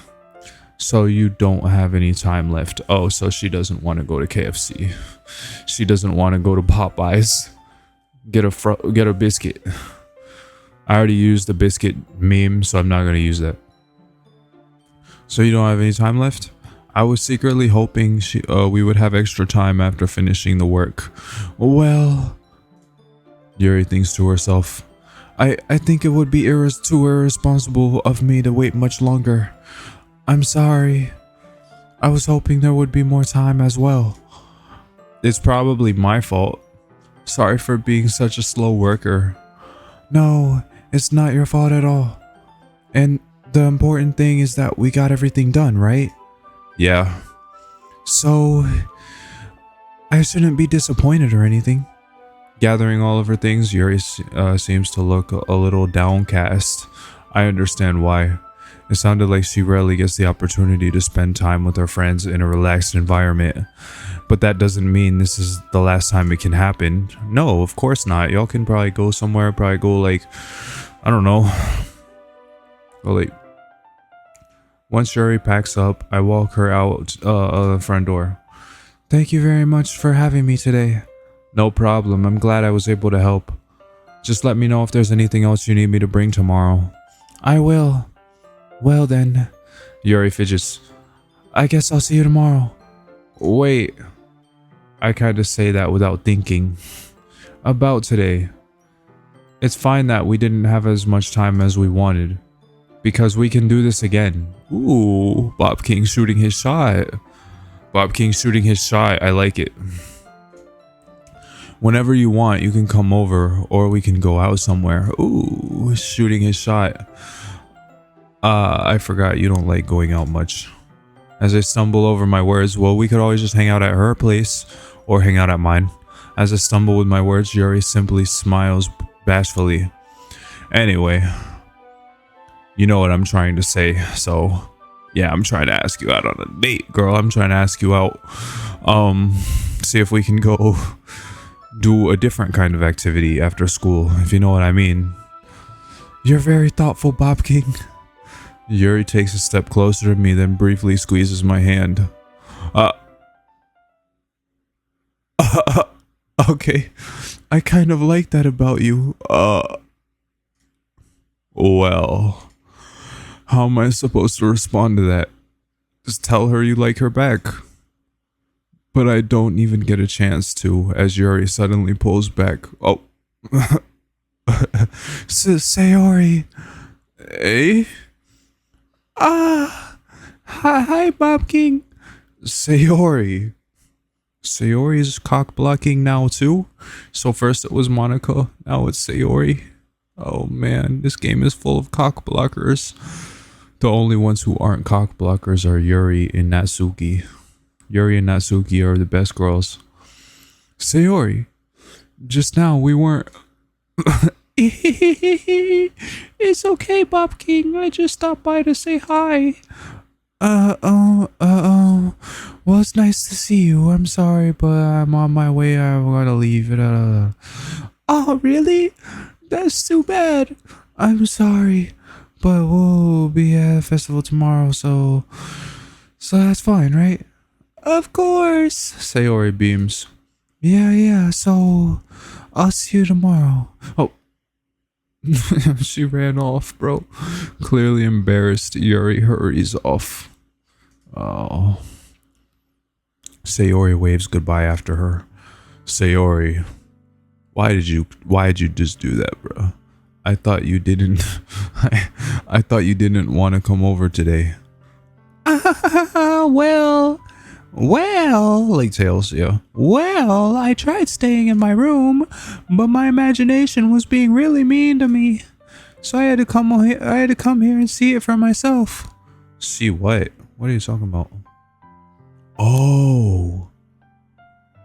so you don't have any time left. Oh, so she doesn't want to go to KFC. She doesn't want to go to Popeyes. Get a biscuit. I already used the biscuit meme, so I'm not going to use that. So you don't have any time left? I was secretly hoping we would have extra time after finishing the work. Well, Yuri thinks to herself, I think it would be too irresponsible of me to wait much longer. I'm sorry. I was hoping there would be more time as well. It's probably my fault. Sorry for being such a slow worker. No, it's not your fault at all. And the important thing is that we got everything done, right? Yeah. So, I shouldn't be disappointed or anything. Gathering all of her things, Yuri seems to look a little downcast. I understand why. It sounded like she rarely gets the opportunity to spend time with her friends in a relaxed environment. But that doesn't mean this is the last time it can happen. No, of course not. Y'all can probably go somewhere, like, I don't know. Well, like, once Yuri packs up, I walk her out the front door. Thank you very much for having me today. No problem. I'm glad I was able to help. Just let me know if there's anything else you need me to bring tomorrow. I will. Well then. Yuri fidgets. I guess I'll see you tomorrow. Wait. I kinda say that without thinking. About today. It's fine that we didn't have as much time as we wanted. Because we can do this again. Ooh, Bob King shooting his shot. Bob King shooting his shot. I like it. Whenever you want, you can come over or we can go out somewhere. Ooh, shooting his shot. I forgot you don't like going out much. As I stumble over my words, well, we could always just hang out at her place or hang out at mine. As I stumble with my words, Yuri simply smiles bashfully. Anyway, you know what I'm trying to say, so yeah, I'm trying to ask you out on a date, girl. I'm trying to ask you out. See if we can go do a different kind of activity after school, if you know what I mean. You're very thoughtful, Bob King. Yuri takes a step closer to me, then briefly squeezes my hand. Okay. I kind of like that about you. Well, how am I supposed to respond to that? Just tell her you like her back. But I don't even get a chance to, as Yuri suddenly pulls back. Oh. Sayori. Eh? Hi, Bob King. Sayori. Sayori's cock blocking now too? So first it was Monica, now it's Sayori. Oh man, this game is full of cock blockers. The only ones who aren't cock blockers are Yuri and Natsuki. Yuri and Natsuki are the best girls. Sayori, just now we weren't... It's okay, Bob King. I just stopped by to say hi. Well, it's nice to see you. I'm sorry, but I'm on my way. I gotta leave. Oh, really? That's too bad. I'm sorry, but we'll be at a festival tomorrow, so that's fine, right? Of course. Sayori beams. Yeah, so I'll see you tomorrow. Oh. She ran off, bro. Clearly embarrassed, Yuri hurries off. Oh. Sayori waves goodbye after her. Sayori, why did you just do that, bro? I thought you didn't I thought you didn't want to come over today. Well, like Tails, yeah. Well, I tried staying in my room, but my imagination was being really mean to me. So I had to come here and see it for myself. See what? What are you talking about? Oh.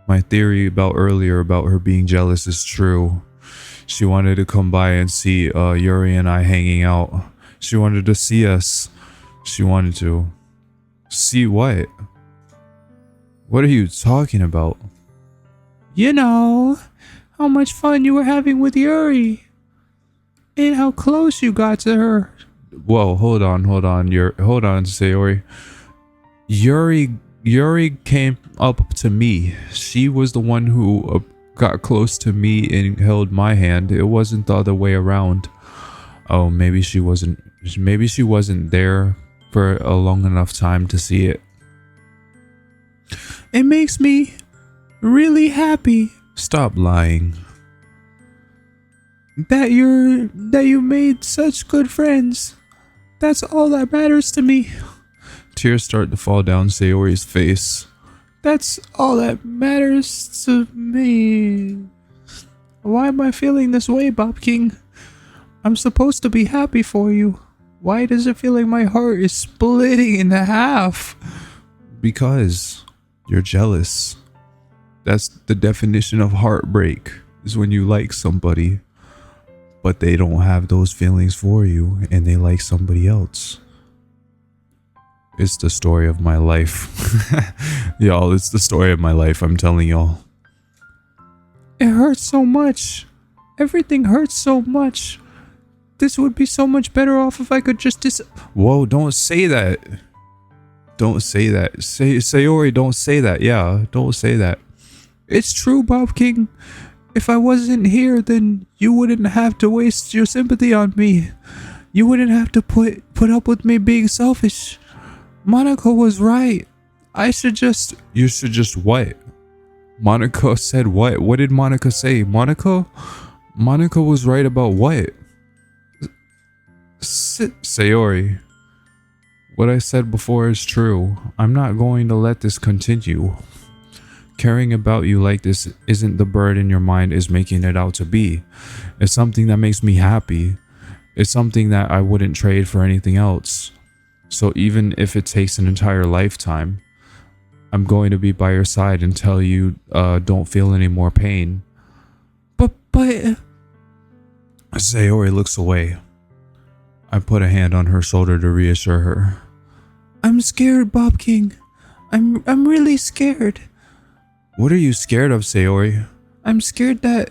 My theory about earlier about her being jealous is true. She wanted to come by and see Yuri and I hanging out. She wanted to see us. She wanted to. See what? What are you talking about? You know, how much fun you were having with Yuri. And how close you got to her. Whoa, hold on, Sayori. Yuri came up to me. She was the one who got close to me and held my hand. It wasn't the other way around. Oh, maybe she wasn't there for a long enough time to see it. It makes me really happy Stop lying. that you made such good friends. That's all that matters to me. Tears start to fall down Sayori's face. That's all that matters to me. Why am I feeling this way, Bob King? I'm supposed to be happy for you. Why does it feel like my heart is splitting in half? Because you're jealous. That's the definition of heartbreak, is when you like somebody, but they don't have those feelings for you and they like somebody else. It's the story of my life. Y'all, it's the story of my life, I'm telling y'all. It hurts so much. Everything hurts so much. This would be so much better off if I could just Whoa, don't say that. Don't say that. Sayori, don't say that. Yeah, don't say that. It's true, Bob King. If I wasn't here, then you wouldn't have to waste your sympathy on me. You wouldn't have to put up with me being selfish. Monica was right. You should just what? Monica said what? What did Monica say? Monica was right about what? Sayori, what I said before is true. I'm not going to let this continue. Caring about you like this isn't the burden your mind is making it out to be. It's something that makes me happy. It's something that I wouldn't trade for anything else. So even if it takes an entire lifetime, I'm going to be by your side until you don't feel any more pain. But Sayori looks away. I put a hand on her shoulder to reassure her. I'm scared, Bob King. I'm really scared. What are you scared of, Sayori? I'm scared that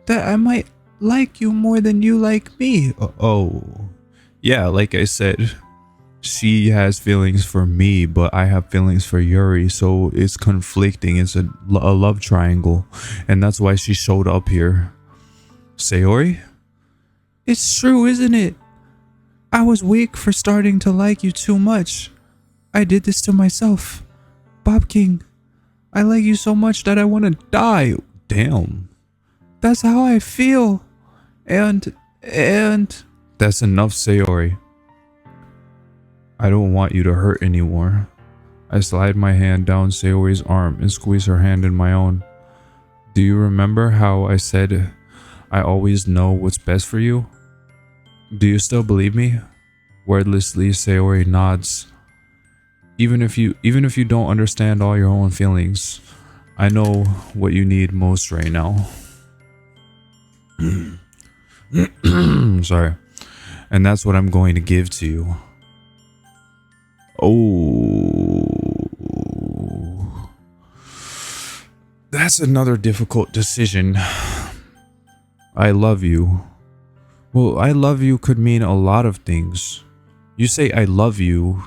I might like you more than you like me. Oh. Yeah, like I said, she has feelings for me, but I have feelings for Yuri, so it's conflicting. It's a love triangle, and that's why she showed up here. Sayori? It's true, isn't it? I was weak for starting to like you too much. I did this to myself. Bob King, I like you so much that I want to die. Damn. That's how I feel. And... That's enough, Sayori. I don't want you to hurt anymore. I slide my hand down Sayori's arm and squeeze her hand in my own. Do you remember how I said I always know what's best for you? Do you still believe me? Wordlessly, Sayori nods. Even if you don't understand all your own feelings, I know what you need most right now. Sorry. And that's what I'm going to give to you. Oh. That's another difficult decision. I love you. Well, I love you could mean a lot of things. You say I love you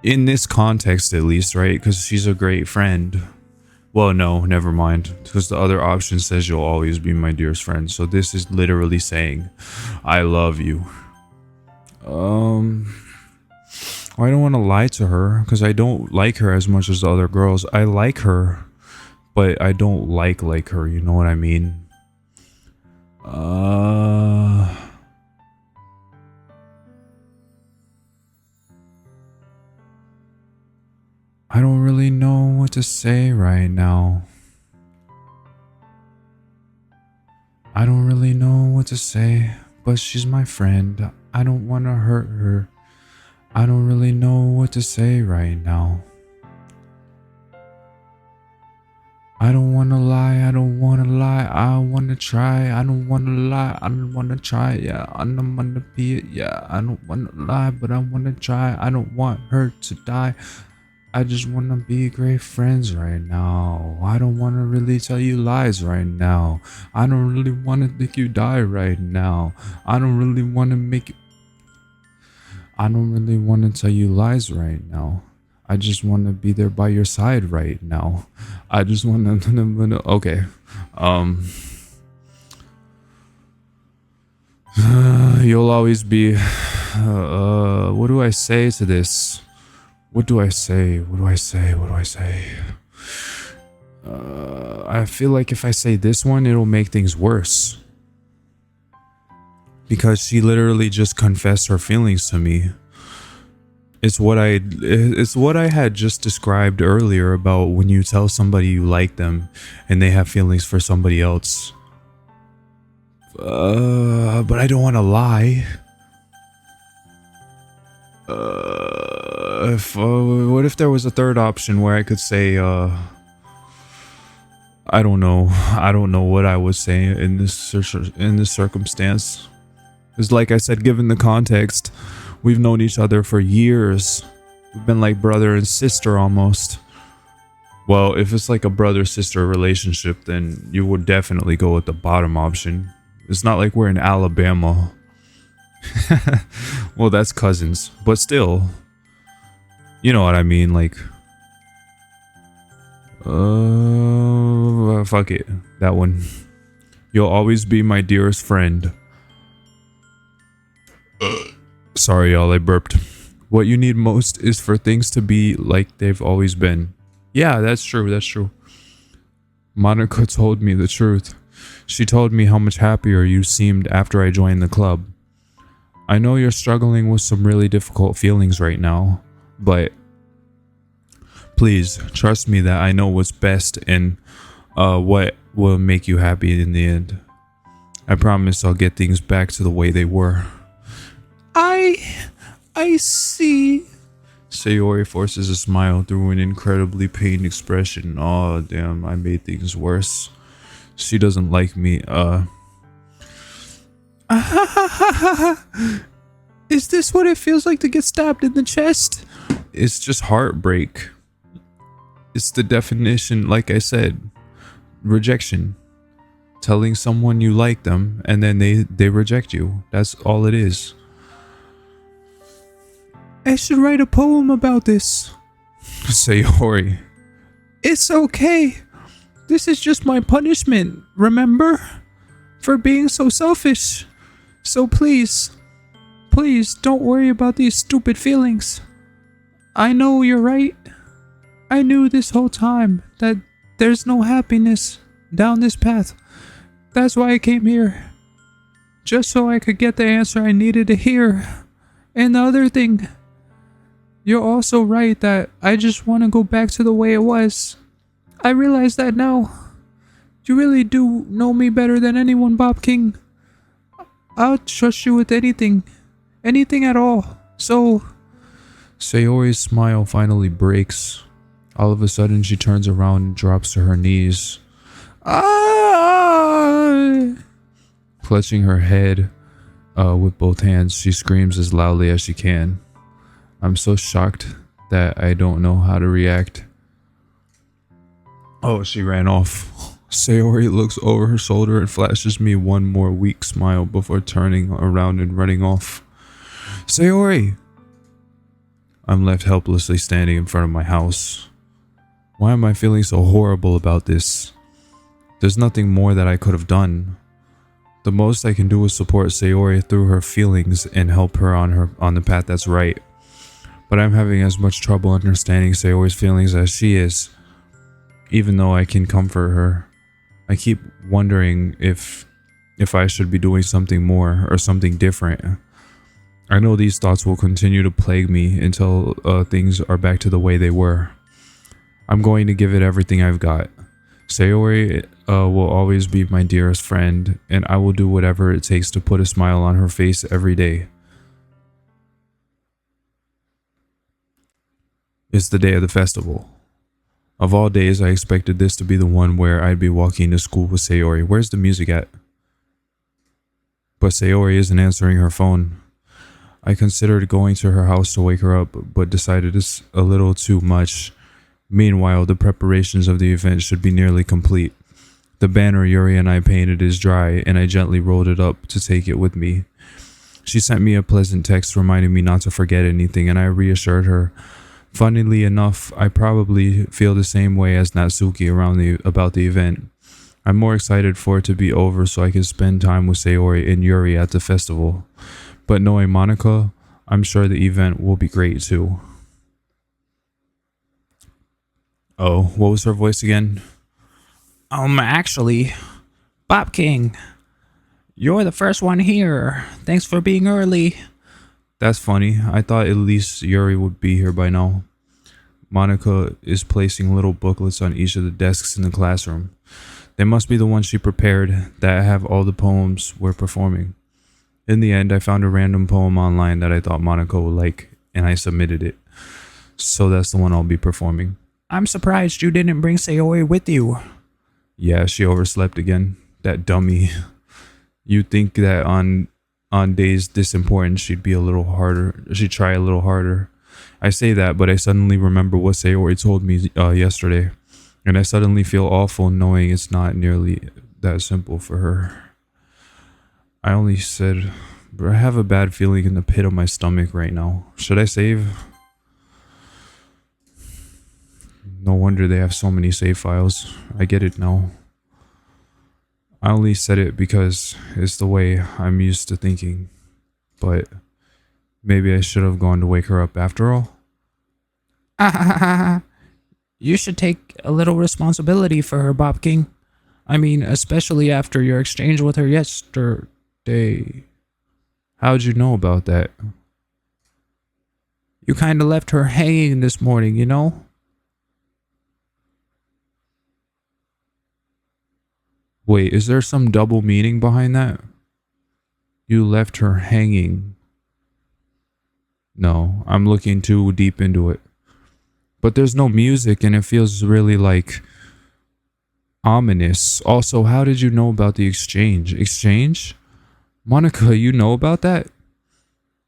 in this context at least, right? Because she's a great friend. Well, no, never mind. Because the other option says you'll always be my dearest friend. So this is literally saying I love you. I don't want to lie to her because I don't like her as much as the other girls. I like her, but I don't like her. You know what I mean? I don't really know what to say right now. I don't really know what to say, but she's my friend. I don't want to hurt her. I don't really know what to say right now. I don't wanna lie, I don't wanna lie, I wanna try, I don't wanna lie, I don't wanna try, yeah, I don't wanna be it, yeah, I don't wanna lie, but I wanna try, I don't want her to die. I just wanna be great friends right now. I don't wanna really tell you lies right now. I don't really wanna make you die right now. I don't really wanna make you. I don't really wanna tell you lies right now. I just wanna be there by your side right now. I just wanna. Okay. You'll always be. What do I say to this? What do I say? What do I say? What do I say? I feel like if I say this one, it'll make things worse. Because she literally just confessed her feelings to me. It's what I had just described earlier about when you tell somebody you like them and they have feelings for somebody else. But I don't want to lie. What if there was a third option where I could say, I don't know what I would say in this circumstance. Because like I said, given the context, we've known each other for years. We've been like brother and sister almost. Well, if it's like a brother-sister relationship, then you would definitely go with the bottom option. It's not like we're in Alabama. Well, that's cousins, but still, you know what I mean, like, fuck it, that one. You'll always be my dearest friend. Sorry, y'all, I burped. What you need most is for things to be like they've always been. Yeah, that's true, that's true. Monica told me the truth. She told me how much happier you seemed after I joined the club. I know you're struggling with some really difficult feelings right now, but please trust me that I know what's best and what will make you happy in the end. I promise I'll get things back to the way they were. I see. Sayori forces a smile through an incredibly pained expression. Oh, damn, I made things worse. She doesn't like me, Is this what it feels like to get stabbed in the chest? It's just heartbreak. It's the definition, like I said, rejection. Telling someone you like them and then they reject you. That's all it is. I should write a poem about this. Sayori. It's okay. This is just my punishment, remember? For being so selfish. So please don't worry about these stupid feelings. I know you're right. I knew this whole time that there's no happiness down this path. That's why I came here. Just so I could get the answer I needed to hear. And the other thing, you're also right that I just want to go back to the way it was. I realize that now. You really do know me better than anyone, Bob King. I'll trust you with anything. Anything at all. So... Sayori's smile finally breaks. All of a sudden, she turns around and drops to her knees. Ah! Clutching her head with both hands, she screams as loudly as she can. I'm so shocked that I don't know how to react. Oh, she ran off. Sayori looks over her shoulder and flashes me one more weak smile before turning around and running off. Sayori! I'm left helplessly standing in front of my house. Why am I feeling so horrible about this? There's nothing more that I could have done. The most I can do is support Sayori through her feelings and help her on the path that's right. But I'm having as much trouble understanding Sayori's feelings as she is. Even though I can comfort her, I keep wondering if I should be doing something more or something different. I know these thoughts will continue to plague me until things are back to the way they were. I'm going to give it everything I've got. Sayori will always be my dearest friend, and I will do whatever it takes to put a smile on her face every day. It's the day of the festival. Of all days, I expected this to be the one where I'd be walking to school with Sayori. Where's the music at? But Sayori isn't answering her phone. I considered going to her house to wake her up, but decided it's a little too much. Meanwhile, the preparations of the event should be nearly complete. The banner Yuri and I painted is dry, and I gently rolled it up to take it with me. She sent me a pleasant text reminding me not to forget anything, and I reassured her. Funnily enough, I probably feel the same way as Natsuki about the event. I'm more excited for it to be over so I can spend time with Sayori and Yuri at the festival. But knowing Monica, I'm sure the event will be great too. Oh, what was her voice again? Actually, Bob King, you're the first one here. Thanks for being early. That's funny. I thought at least Yuri would be here by now. Monica is placing little booklets on each of the desks in the classroom. They must be the ones she prepared that have all the poems we're performing. In the end, I found a random poem online that I thought Monica would like, and I submitted it. So that's the one I'll be performing. I'm surprised you didn't bring Sayori with you. Yeah, she overslept again. That dummy. You'd think that on days this important, she'd be a little harder. She'd try a little harder. I say that, but I suddenly remember what Sayori told me yesterday, and I suddenly feel awful knowing it's not nearly that simple for her. I only said, but I have a bad feeling in the pit of my stomach right now. Should I save? No wonder they have so many save files. I get it now. I only said it because it's the way I'm used to thinking. But maybe I should have gone to wake her up after all. You should take a little responsibility for her, Bob King. I mean, especially after your exchange with her yesterday. How'd you know about that? You kind of left her hanging this morning, you know? Wait, is there some double meaning behind that? You left her hanging. No, I'm looking too deep into it. But there's no music and it feels really like ominous. Also, how did you know about the exchange? Exchange? Monica, you know about that?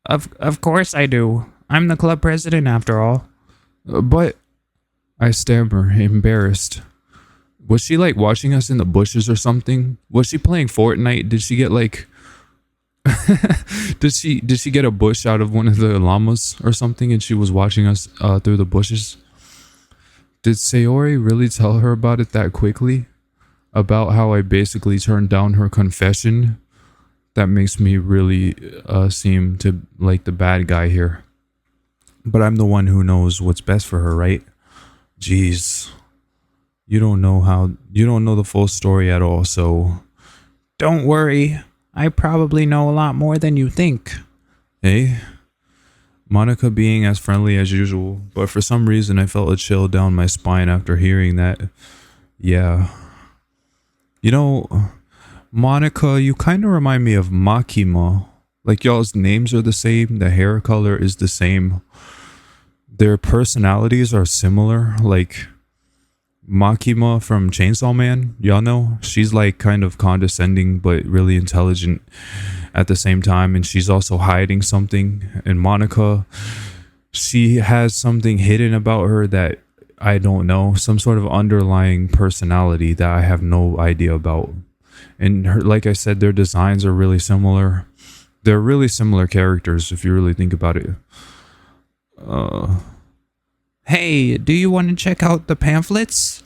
Of course I do. I'm the club president after all. But I stammer, embarrassed. Was she like watching us in the bushes or something? Was she playing Fortnite? Did she get like did she get a bush out of one of the llamas or something and she was watching us through the bushes? Did Sayori really tell her about it that quickly? About how I basically turned down her confession? That makes me really seem to like the bad guy here. But I'm the one who knows what's best for her, right? Jeez. You don't know the full story at all, so don't worry. I probably know a lot more than you think. Hey? Monica being as friendly as usual, but for some reason I felt a chill down my spine after hearing that. Yeah. You know, Monica, you kind of remind me of Makima. Like y'all's names are the same, the hair color is the same. Their personalities are similar, like Makima from Chainsaw Man, y'all know? She's like kind of condescending but really intelligent at the same time, and she's also hiding something. And Monica, she has something hidden about her that I don't know, some sort of underlying personality that I have no idea about. And her, like I said, their designs are really similar. They're really similar characters if you really think about it. Hey, do you want to check out the pamphlets?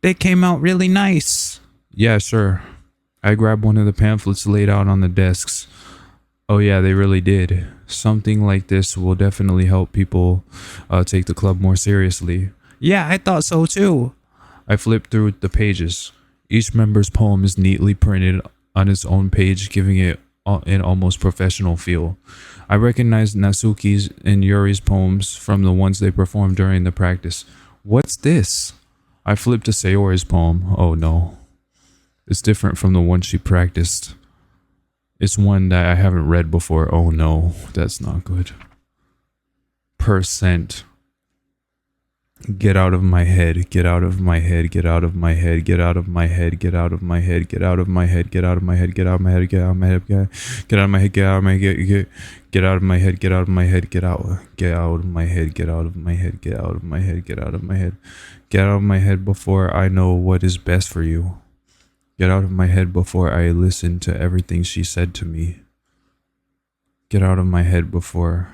They came out really nice. Yeah, sure. I grabbed one of the pamphlets laid out on the desks. Oh yeah, they really did. Something like this will definitely help people take the club more seriously. Yeah, I thought so too. I flipped through the pages. Each member's poem is neatly printed on its own page, giving it an almost professional feel. I recognized Natsuki's and Yuri's poems from the ones they performed during the practice. What's this? I flipped to Sayori's poem. Oh no. It's different from the one she practiced. It's one that I haven't read before. Oh no, that's not good. Percent. Get out of my head, get out of my head, get out of my head, get out of my head, get out of my head, get out of my head, get out of my head, get out of my head, get out of my head, get out of my head, get out of my head, get out of my head, get out of my head, get out of my head, get out of my head, get out of my head, get out of my head, get out of my head before I know what is best for you. Get out of my head before I listen to everything she said to me. Get out of my head before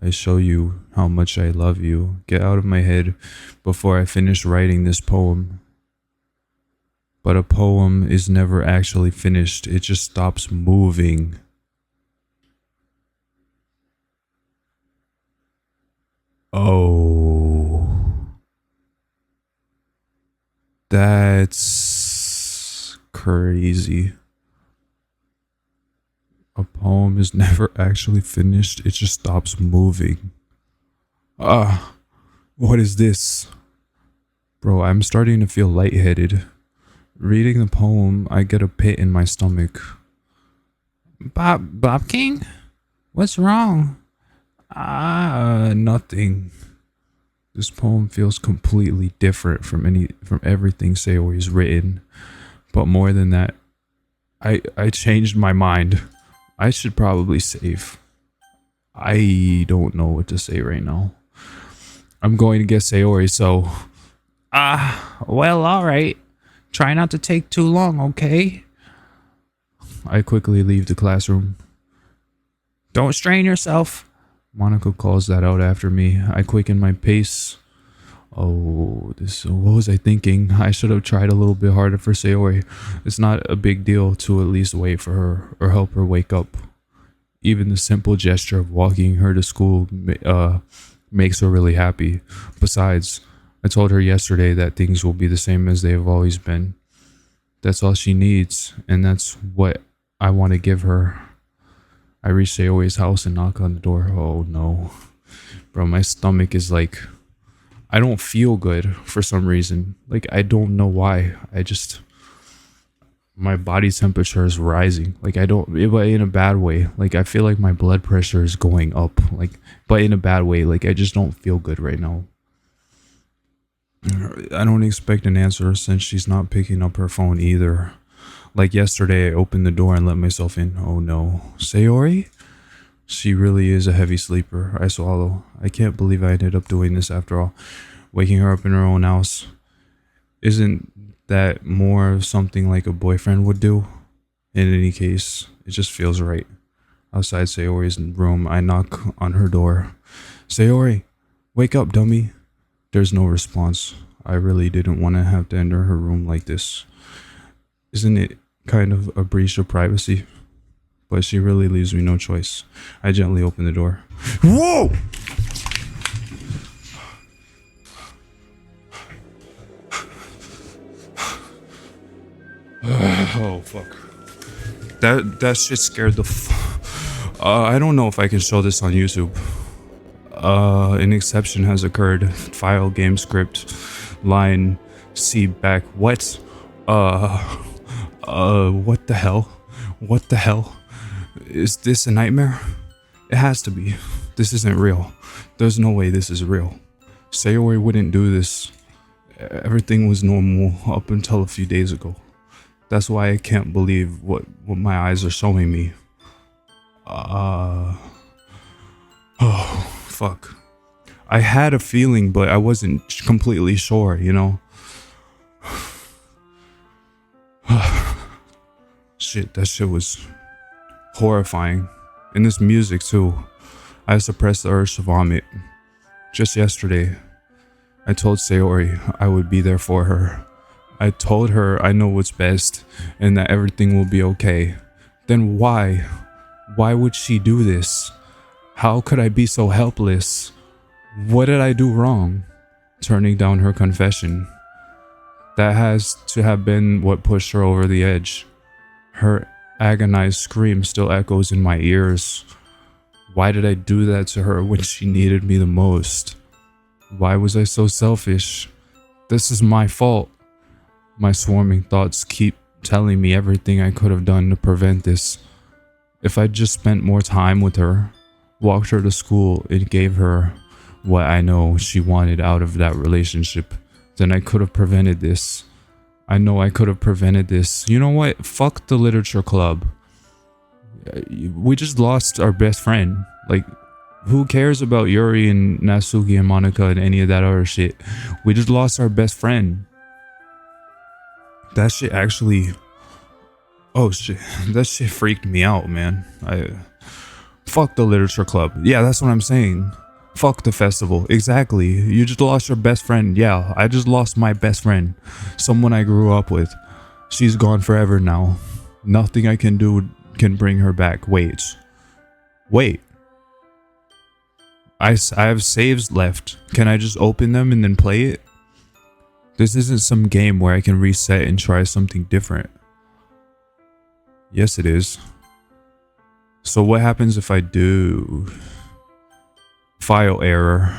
I show you how much I love you. Get out of my head before I finish writing this poem. But a poem is never actually finished. It just stops moving. Oh. That's crazy. A poem is never actually finished. It just stops moving. What is this? Bro, I'm starting to feel lightheaded. Reading the poem, I get a pit in my stomach. Bob King? What's wrong? Nothing. This poem feels completely different from everything Sayori's written. But more than that, I changed my mind. I should probably save. I don't know what to say right now. I'm going to get Sayori, so... Well, alright. Try not to take too long, okay? I quickly leave the classroom. Don't strain yourself. Monica calls that out after me. I quicken my pace. What was I thinking? I should have tried a little bit harder for Sayori. It's not a big deal to at least wait for her or help her wake up. Even the simple gesture of walking her to school makes her really happy. Besides, I told her yesterday that things will be the same as they have always been. That's all she needs, and that's what I want to give her. I reach Sayori's house and knock on the door. Oh no. Bro, my stomach is like... I don't feel good for some reason. Like, I don't know why. My body temperature is rising. Like, but in a bad way. Like, I feel like my blood pressure is going up. Like, but in a bad way. Like, I just don't feel good right now. I don't expect an answer since she's not picking up her phone either. Like yesterday, I opened the door and let myself in. Oh no. Sayori? She really is a heavy sleeper. I swallow. I can't believe I ended up doing this after all. Waking her up in her own house. Isn't that more of something like a boyfriend would do? In any case, it just feels right. Outside Sayori's room, I knock on her door. Sayori, wake up, dummy. There's no response. I really didn't want to have to enter her room like this. Isn't it kind of a breach of privacy? But she really leaves me no choice. I gently open the door. Whoa! Oh, fuck. That shit scared the I don't know if I can show this on YouTube. An exception has occurred. File game script. Line C back. What? What the hell? What the hell? Is this a nightmare? It has to be. This isn't real. There's no way this is real. Sayori wouldn't do this. Everything was normal up until a few days ago. That's why I can't believe what my eyes are showing me. Oh, fuck. I had a feeling, but I wasn't completely sure, you know? Shit, that shit was horrifying. And this music too. I suppressed the urge to vomit. Just yesterday, I told Sayori I would be there for her. I told her I know what's best and that everything will be okay. Then why? Why would she do this? How could I be so helpless? What did I do wrong? Turning down her confession. That has to have been what pushed her over the edge. Her agonized scream still echoes in my ears. Why did I do that to her when she needed me the most? Why was I so selfish? This is my fault. My swarming thoughts keep telling me everything I could have done to prevent this. If I just spent more time with her, walked her to school, and gave her what I know she wanted out of that relationship, then I could have prevented this. I know I could have prevented this. You know what? Fuck the literature club. We just lost our best friend. Like, who cares about Yuri and Natsuki and Monica and any of that other shit? We just lost our best friend. That shit actually... Oh shit. That shit freaked me out, man. Fuck the literature club. Yeah, that's what I'm saying. Fuck the festival. Exactly. You just lost your best friend. Yeah, I just lost my best friend. Someone I grew up with. She's gone forever now. Nothing I can do can bring her back. Wait. I have saves left. Can I just open them and then play it? This isn't some game where I can reset and try something different. Yes, it is. So what happens if I do... File error.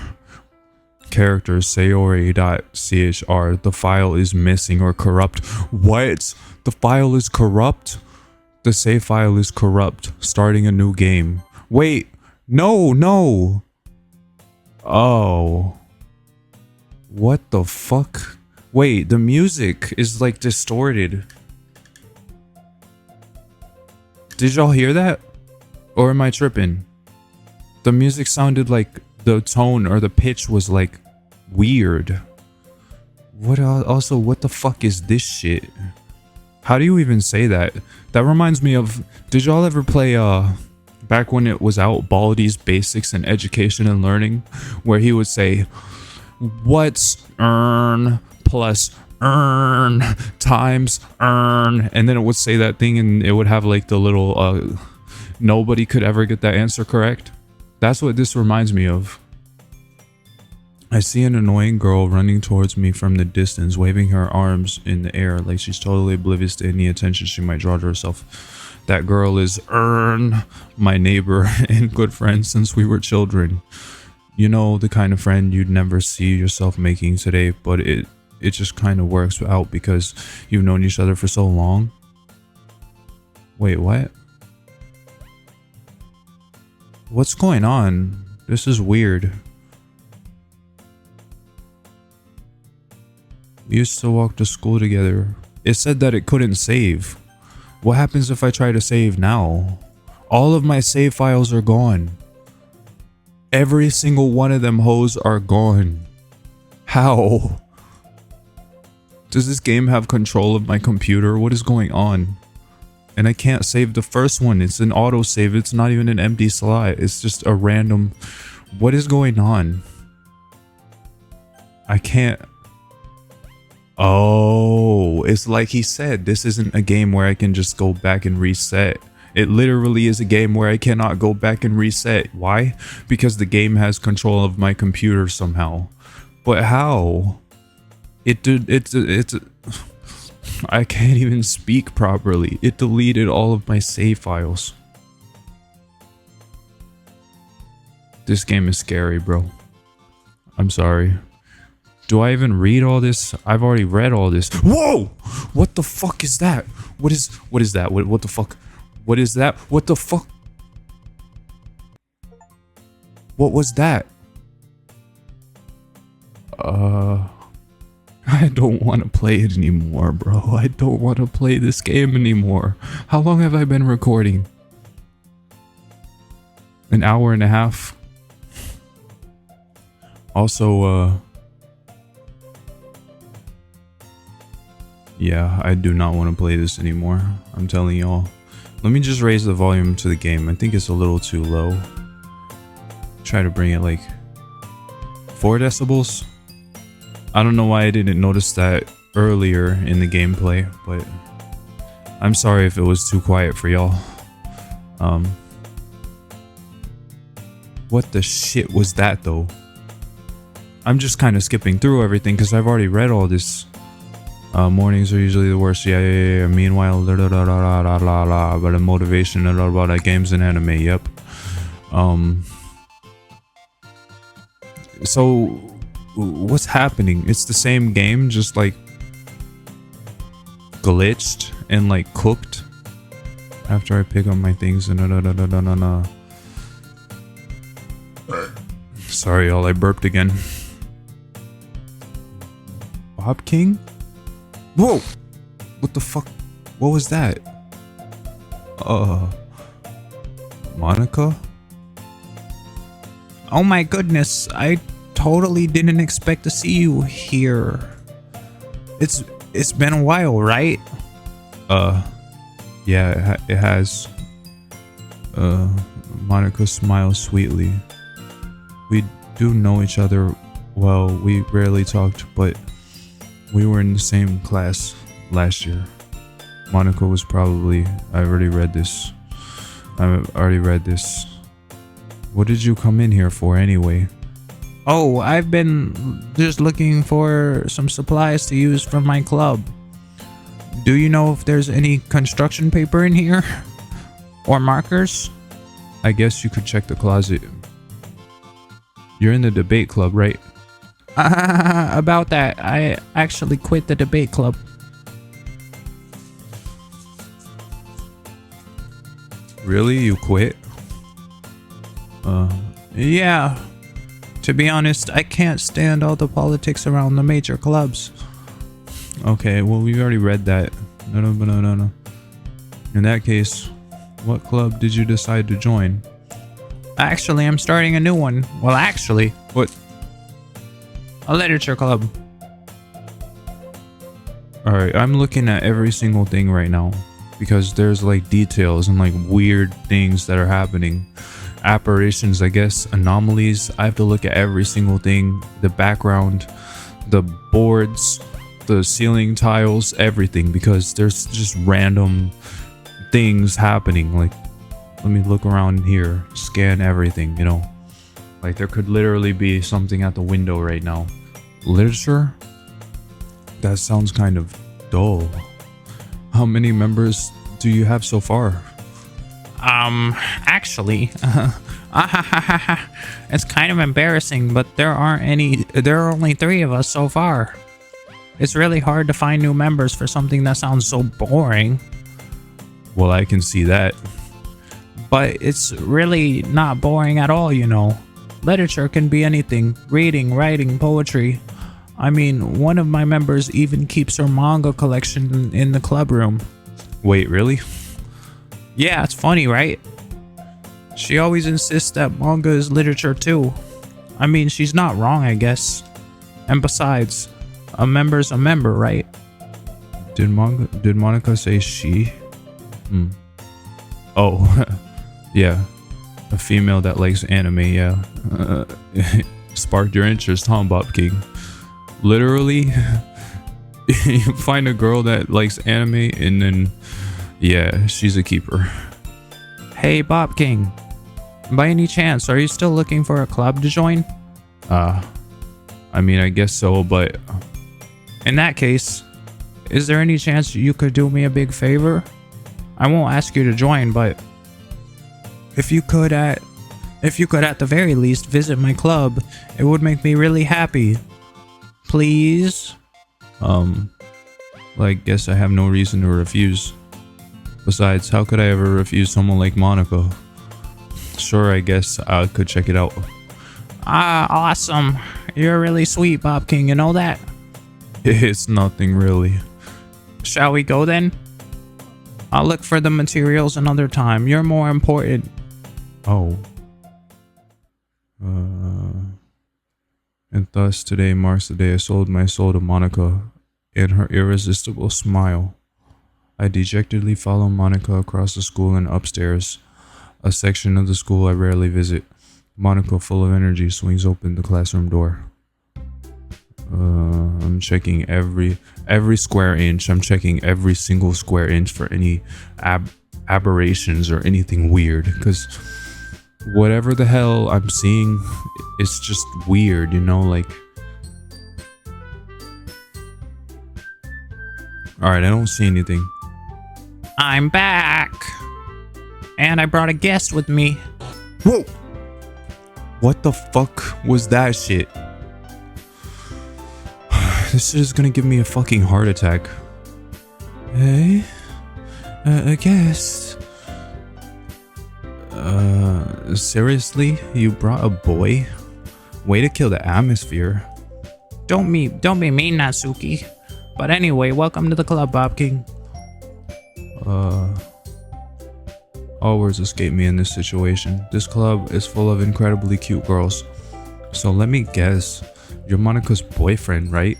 Characters sayori.chr. The file is missing or corrupt. What? The file is corrupt? The save file is corrupt. Starting a new game. Wait. No. Oh. What the fuck? Wait, the music is like distorted. Did y'all hear that? Or am I tripping? The music sounded like the tone or the pitch was like weird. What also, what the fuck is this shit? How do you even say that? That reminds me of, did y'all ever play back when it was out, Baldi's Basics in Education and Learning, where he would say, what's earn plus earn times earn, and then it would say that thing and it would have like the little nobody could ever get that answer correct. That's what this reminds me of. I see an annoying girl running towards me from the distance, waving her arms in the air like she's totally oblivious to any attention she might draw to herself. That girl is Ern, my neighbor and good friend since we were children. You know, the kind of friend you'd never see yourself making today, but it just kind of works out because you've known each other for so long. Wait, what? What's going on? This is weird. We used to walk to school together. It said that it couldn't save. What happens if I try to save now? All of my save files are gone. Every single one of them hoes are gone. How? Does this game have control of my computer? What is going on? And I can't save the first one. It's an autosave. It's not even an empty slot. It's just a random... What is going on? I can't... Oh, it's like he said, this isn't a game where I can just go back and reset. It literally is a game where I cannot go back and reset. Why? Because the game has control of my computer somehow. But how? I can't even speak properly. It deleted all of my save files. This game is scary, bro. I'm sorry. Do I even read all this? I've already read all this. Whoa! What the fuck is that? What is that? What the fuck? What is that? What the fuck? What was that? I don't want to play it anymore, bro. I don't want to play this game anymore. How long have I been recording? An hour and a half. Also, yeah, I do not want to play this anymore. I'm telling y'all. Let me just raise the volume to the game. I think it's a little too low. Try to bring it like 4 decibels. I don't know why I didn't notice that earlier in the gameplay, but I'm sorry if it was too quiet for y'all. What the shit was that though? I'm just kind of skipping through everything because I've already read all this. Mornings are usually the worst. Yeah. Meanwhile, but a motivation about games and anime. Yep. So what's happening? It's the same game, just like glitched and like cooked. After I pick up my things and sorry Sorry, y'all, I burped again. Bob King? Whoa! What the fuck? What was that? Monica? Oh my goodness, I totally didn't expect to see you here. It's been a while, right? Yeah, it has. Monica smiles sweetly. We do know each other well. We rarely talked, but we were in the same class last year. Monica was probably... I already read this. What did you come in here for anyway? Oh, I've been just looking for some supplies to use from my club. Do you know if there's any construction paper in here? Or markers? I guess you could check the closet. You're in the debate club, right? About that, I actually quit the debate club. Really? You quit? Yeah. To be honest, I can't stand all the politics around the major clubs. Okay, well, we already read that. No. In that case, what club did you decide to join? Actually, I'm starting a new one. Well, actually, What? a literature club. Alright, I'm looking at every single thing right now. Because there's like details and like weird things that are happening. Apparitions, I guess, anomalies. I have to look at every single thing. The background, the boards, the ceiling tiles, everything. Because there's just random things happening. Like, let me look around here. Scan everything, you know. Like, there could literally be something at the window right now. Literature? That sounds kind of dull. How many members do you have so far? Actually, it's kind of embarrassing, but there are only 3 of us so far. It's really hard to find new members for something that sounds so boring. Well, I can see that. But it's really not boring at all, you know. Literature can be anything. Reading, writing, poetry. I mean, one of my members even keeps her manga collection in the club room. Wait, really? Yeah, it's funny, right? She always insists that manga is literature too. I mean, she's not wrong, I guess. And besides, a member's a member, right? Did Monica say she? Oh, yeah. A female that likes anime, yeah. Sparked your interest, huh, Bob King? Literally, you find a girl that likes anime and then, yeah, she's a keeper. Hey, Bob King. By any chance, are you still looking for a club to join? I mean, I guess so, but... In that case, is there any chance you could do me a big favor? I won't ask you to join, but if you could at the very least visit my club, it would make me really happy. Please? Well, I guess I have no reason to refuse. Besides, how could I ever refuse someone like Monica? Sure, I guess I could check it out. Awesome. You're really sweet, Bob King, you know that? It's nothing really. Shall we go then? I'll look for the materials another time. You're more important. Oh. And thus today marks the day I sold my soul to Monica and her irresistible smile. I dejectedly follow Monica across the school and upstairs, a section of the school I rarely visit. Monica, full of energy, swings open the classroom door. I'm checking every square inch. I'm checking every single square inch for any aberrations or anything weird, because whatever the hell I'm seeing, it's just weird, you know, like... Alright, I don't see anything. I'm back. And I brought a guest with me. Whoa! What the fuck was that shit? This shit is gonna give me a fucking heart attack. Hey? A guest? Seriously? You brought a boy? Way to kill the atmosphere. Don't be mean, Natsuki. But anyway, welcome to the club, Bob King. All words escape me in this situation. This club is full of incredibly cute girls. So let me guess, you're Monika's boyfriend, right?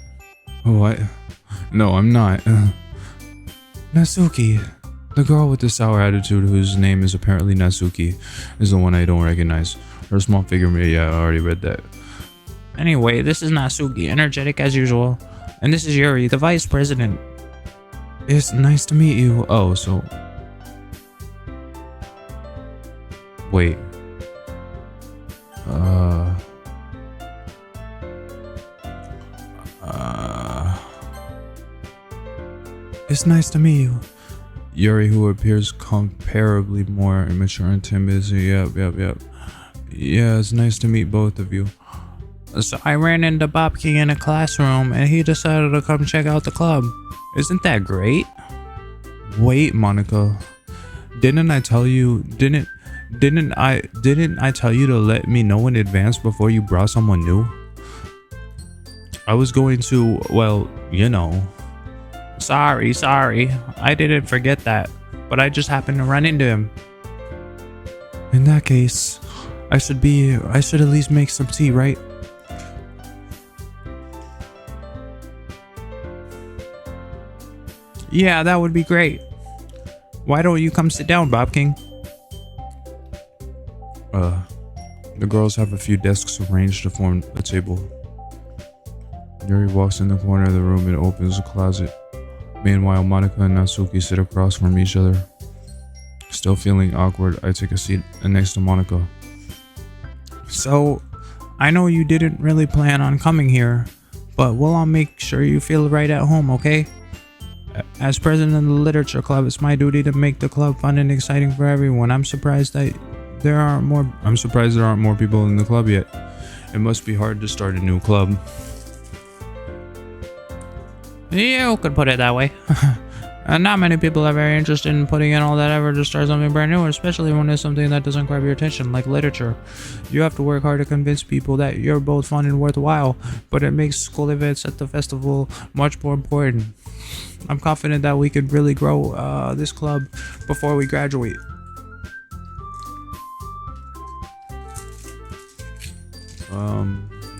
What? No, I'm not. Natsuki. The girl with the sour attitude, whose name is apparently Natsuki, is the one I don't recognize. Her small figure, yeah, I already read that. Anyway, this is Natsuki, energetic as usual. And this is Yuri, the vice president. It's nice to meet you. Oh, so... Wait. It's nice to meet you. Yuri, who appears comparably more immature and timid. Yep. Yeah, it's nice to meet both of you. So I ran into Bob King in a classroom and he decided to come check out the club. Isn't that great? Wait, Monika. Didn't I tell you to let me know in advance before you brought someone new? I was going to, well, you know. Sorry. I didn't forget that. But I just happened to run into him. In that case, I should at least make some tea, right? Yeah, that would be great. Why don't you come sit down, Bob King? The girls have a few desks arranged to form a table. Yuri walks in the corner of the room and opens a closet. Meanwhile, Monika and Natsuki sit across from each other. Still feeling awkward, I take a seat next to Monika. So, I know you didn't really plan on coming here, but we'll all make sure you feel right at home, okay? As president of the literature club, it's my duty to make the club fun and exciting for everyone. I'm surprised there aren't more people in the club yet. It must be hard to start a new club. You could put it that way. Not many people are very interested in putting in all that effort to start something brand new, especially when it's something that doesn't grab your attention, like literature. You have to work hard to convince people that you're both fun and worthwhile, but it makes school events at the festival much more important. I'm confident that we could really grow this club before we graduate.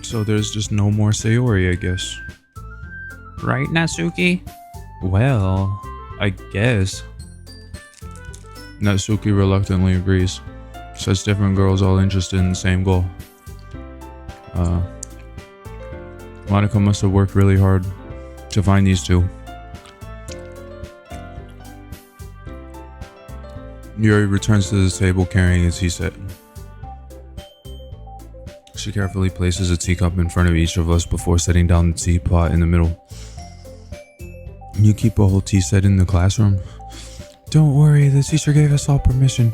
So there's just no more Sayori, I guess. Right, Natsuki? Well, I guess. Natsuki reluctantly agrees. Says different girls all interested in the same goal. Monika must have worked really hard to find these two. Yuri returns to the table carrying a tea set. She carefully places a teacup in front of each of us before setting down the teapot in the middle. You keep a whole tea set in the classroom? Don't worry, the teacher gave us all permission.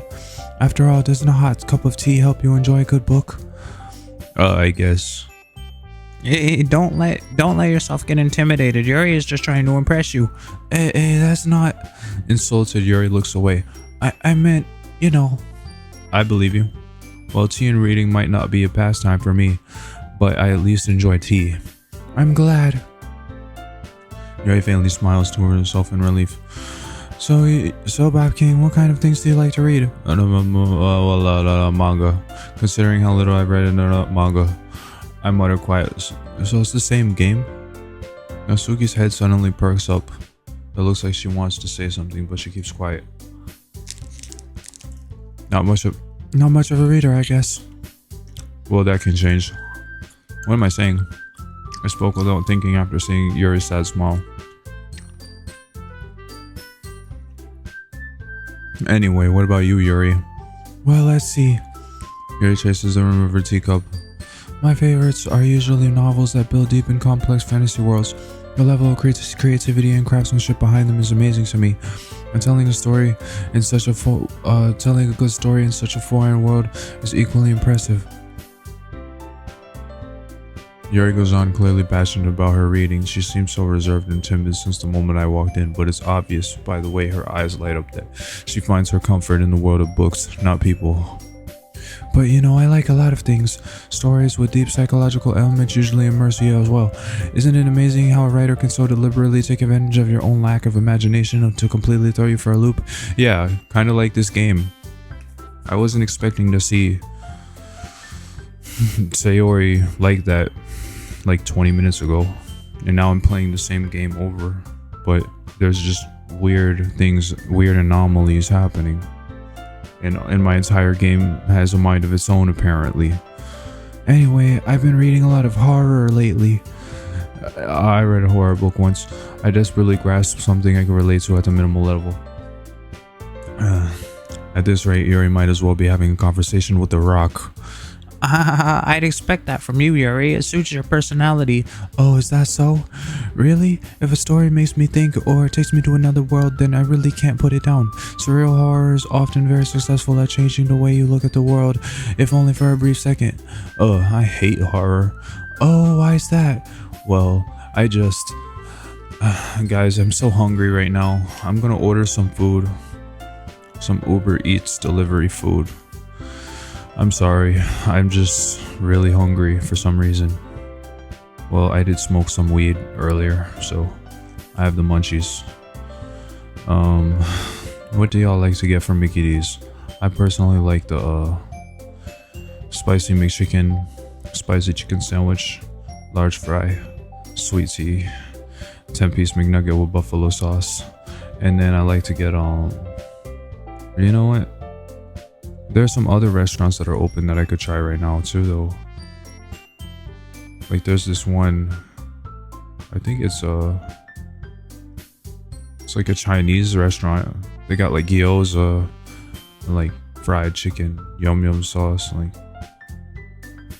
After all, doesn't a hot cup of tea help you enjoy a good book? I guess. Hey, don't let yourself get intimidated. Yuri is just trying to impress you. Hey, that's not... Insulted, Yuri looks away. I meant, you know. I believe you. Well, tea and reading might not be a pastime for me, but I at least enjoy tea. I'm glad. Yuri faintly smiles to herself in relief. So Bob King, what kind of things do you like to read? Manga. Considering how little I've read in manga, I mutter quiet. So it's the same game? Natsuki's head suddenly perks up. It looks like she wants to say something, but she keeps quiet. Not much of a reader, I guess. Well, that can change. What am I saying? I spoke without thinking after seeing Yuri's sad smile. Anyway, what about you, Yuri? Well, let's see. Yuri chases the rim of her teacup. My favorites are usually novels that build deep and complex fantasy worlds. The level of creativity and craftsmanship behind them is amazing to me. And telling a good story in such a foreign world is equally impressive. Yuri goes on, clearly passionate about her reading. She seems so reserved and timid since the moment I walked in, but it's obvious by the way her eyes light up that she finds her comfort in the world of books, not people. But you know, I like a lot of things. Stories with deep psychological elements usually immerse you as well. Isn't it amazing how a writer can so deliberately take advantage of your own lack of imagination to completely throw you for a loop? Yeah, kind of like this game. I wasn't expecting to see Sayori like that like 20 minutes ago. And now I'm playing the same game over. But there's just weird things, weird anomalies happening. And my entire game has a mind of its own, apparently. Anyway, I've been reading a lot of horror lately. I read a horror book once. I desperately grasped something I could relate to at the minimal level. At this rate, Yuri might as well be having a conversation with the rock. I'd expect that from you, Yuri. It suits your personality. Oh, is that so? Really? If a story makes me think or takes me to another world, then I really can't put it down. Surreal horror is often very successful at changing the way you look at the world, if only for a brief second. I hate horror. Oh, why is that? Well, I just... guys, I'm so hungry right now. I'm gonna order some food. Some Uber Eats delivery food. I'm sorry, I'm just really hungry for some reason. Well, I did smoke some weed earlier, so I have the munchies. What do y'all like to get from Mickey D's? I personally like the spicy McChicken, spicy chicken sandwich, large fry, sweet tea, 10-piece McNugget with buffalo sauce, and then I like to get you know what? There's some other restaurants that are open that I could try right now too, though. Like there's this one, I think it's like a Chinese restaurant. They got like gyoza, and like fried chicken, yum yum sauce. Like,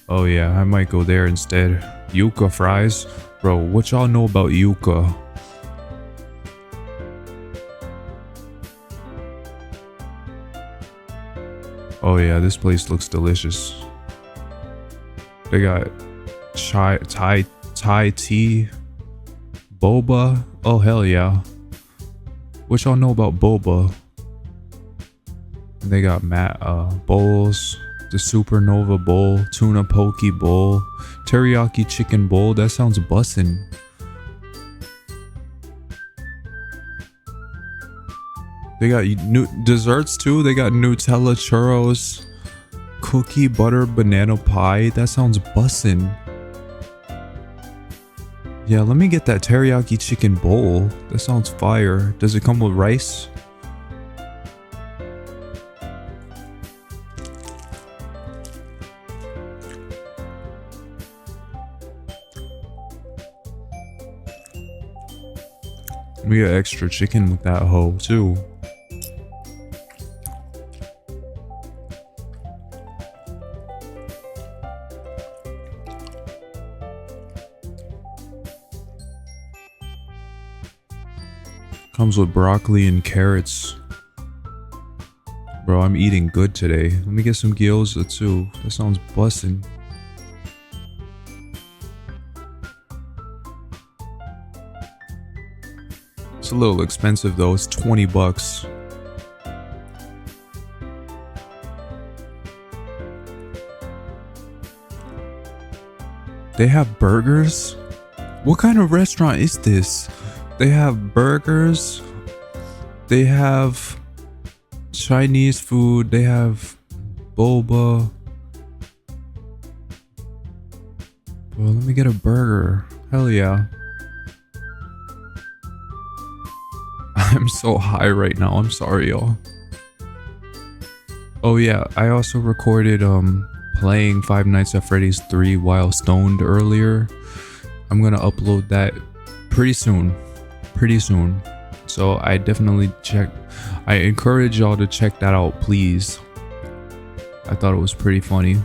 oh yeah, I might go there instead. Yuca fries, bro. What y'all know about yuca? Oh yeah, this place looks delicious. They got Thai tea, boba. Oh hell yeah. What y'all know about boba? They got bowls, the supernova bowl, tuna poke bowl, teriyaki chicken bowl. That sounds bussin'. They got new desserts too. They got Nutella churros, cookie butter banana pie. That sounds bussin'. Yeah, let me get that teriyaki chicken bowl. That sounds fire. Does it come with rice? Let me get extra chicken with that hoe too. Comes with broccoli and carrots. Bro, I'm eating good today. Let me get some gyoza too. That sounds bussin'. It's a little expensive though. It's 20 bucks. They have burgers? What kind of restaurant is this? They have burgers, they have Chinese food, they have boba. Bro, let me get a burger. Hell yeah. I'm so high right now. I'm sorry, y'all. Oh yeah, I also recorded playing Five Nights at Freddy's 3 while stoned earlier. I'm gonna upload that pretty soon. So I definitely I encourage y'all to check that out, please. I thought it was pretty funny.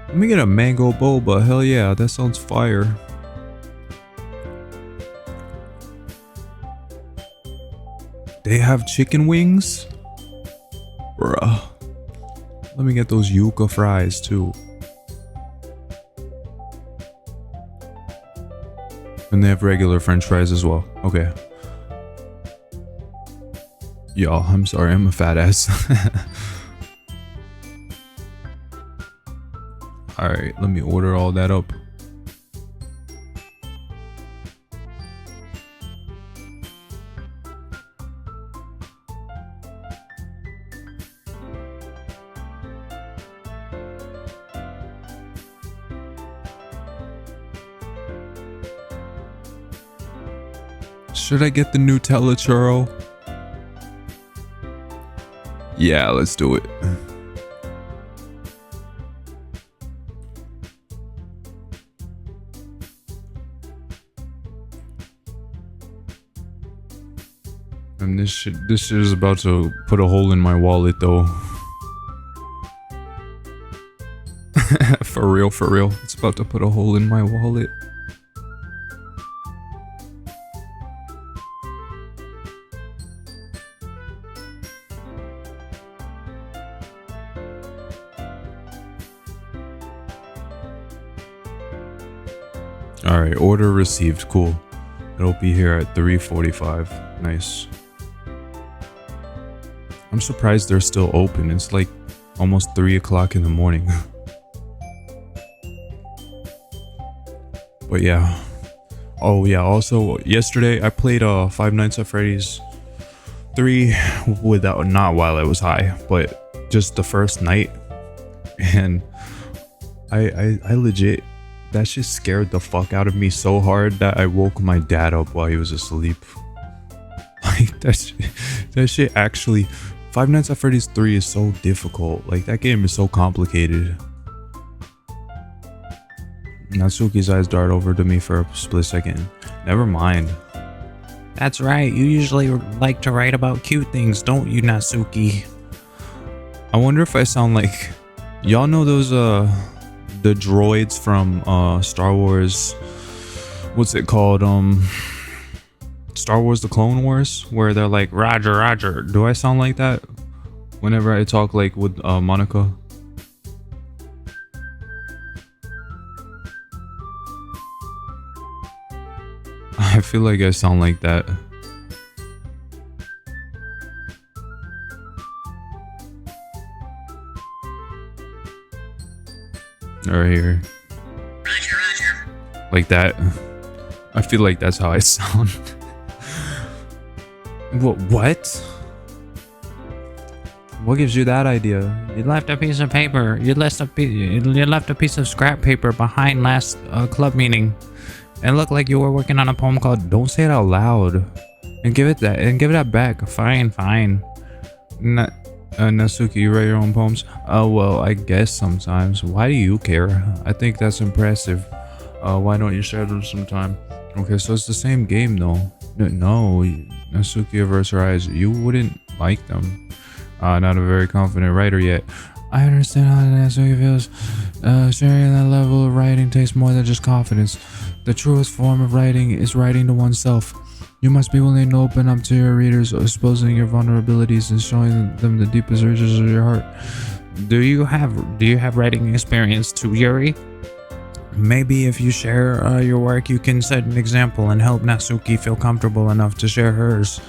Let me get a mango boba. Hell yeah, that sounds fire. They have chicken wings? Bruh. Let me get those yuca fries too. And they have regular french fries as well. Okay. Y'all, I'm sorry, I'm a fat ass. Alright, let me order all that up. Should I get the Nutella churro? Yeah, let's do it. And this shit is about to put a hole in my wallet though. For real, it's about to put a hole in my wallet. Alright, order received. Cool. It'll be here at 3:45. Nice. I'm surprised they're still open. It's like almost 3 o'clock in the morning. But yeah. Oh yeah, also yesterday I played Five Nights at Freddy's 3 without, not while I was high, but just the first night. And I legit, that shit scared the fuck out of me so hard that I woke my dad up while he was asleep. Like that shit actually, Five Nights at Freddy's 3 is so difficult. Like that game is so complicated. Natsuki's eyes dart over to me for a split second. Never mind. That's right, you usually like to write about cute things, don't you, Natsuki? I wonder if I sound like, y'all know those the droids from Star Wars, what's it called, Star Wars The Clone Wars, where they're like Roger Roger. Do I sound like that whenever I talk like with Monica? I feel like I sound like that. Right here. Roger, Roger. Like that. I feel like that's how I sound. What? What gives you that idea? You left a piece of paper. You left a piece of scrap paper behind last club meeting. It looked like you were working on a poem called Don't say it out loud. And give it that back. Fine. Natsuki, you write your own poems? Oh, well, I guess sometimes. Why do you care? I think that's impressive. Why don't you share them sometime? Okay, so it's the same game though. No, Natsuki averts her eyes. You wouldn't like them. Not a very confident writer yet. I understand how Natsuki feels. Sharing that level of writing takes more than just confidence. The truest form of writing is writing to oneself. You must be willing to open up to your readers, exposing your vulnerabilities and showing them the deepest riches of your heart. Do you have writing experience too, Yuri? Maybe if you share your work, you can set an example and help Natsuki feel comfortable enough to share hers.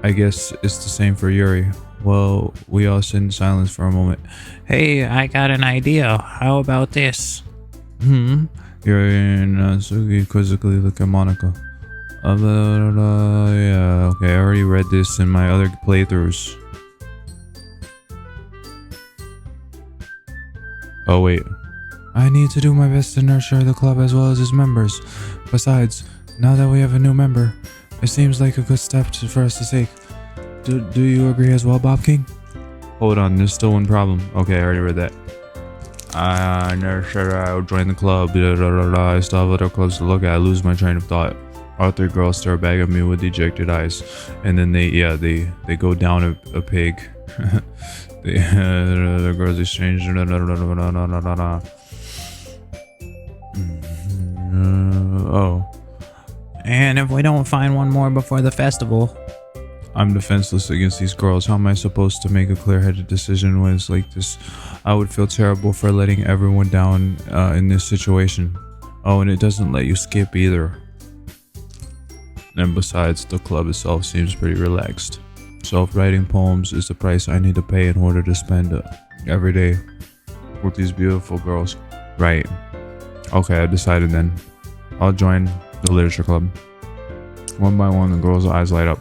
I guess it's the same for Yuri. Well, we all sit in silence for a moment. Hey, I got an idea. How about this? Yuri and Natsuki quizzically look at Monica. Yeah, okay, I already read this in my other playthroughs. Oh, wait. I need to do my best to nurture the club as well as its members. Besides, now that we have a new member, it seems like a good step for us to take. Do you agree as well, Bob King? Hold on, there's still one problem. Okay, I already read that. I never said I'll join the club. I still have other clubs to look at. I lose my train of thought. All three girls stare back at me with dejected eyes, and then they go down a pig. The girls exchange. Oh. And if we don't find one more before the festival? I'm defenseless against these girls. How am I supposed to make a clear-headed decision when it's like this? I would feel terrible for letting everyone down in this situation. Oh, and it doesn't let you skip either. And besides, the club itself seems pretty relaxed. Self-writing poems is the price I need to pay in order to spend every day with these beautiful girls. Right. Okay, I decided then. I'll join the literature club. One by one, the girls' eyes light up.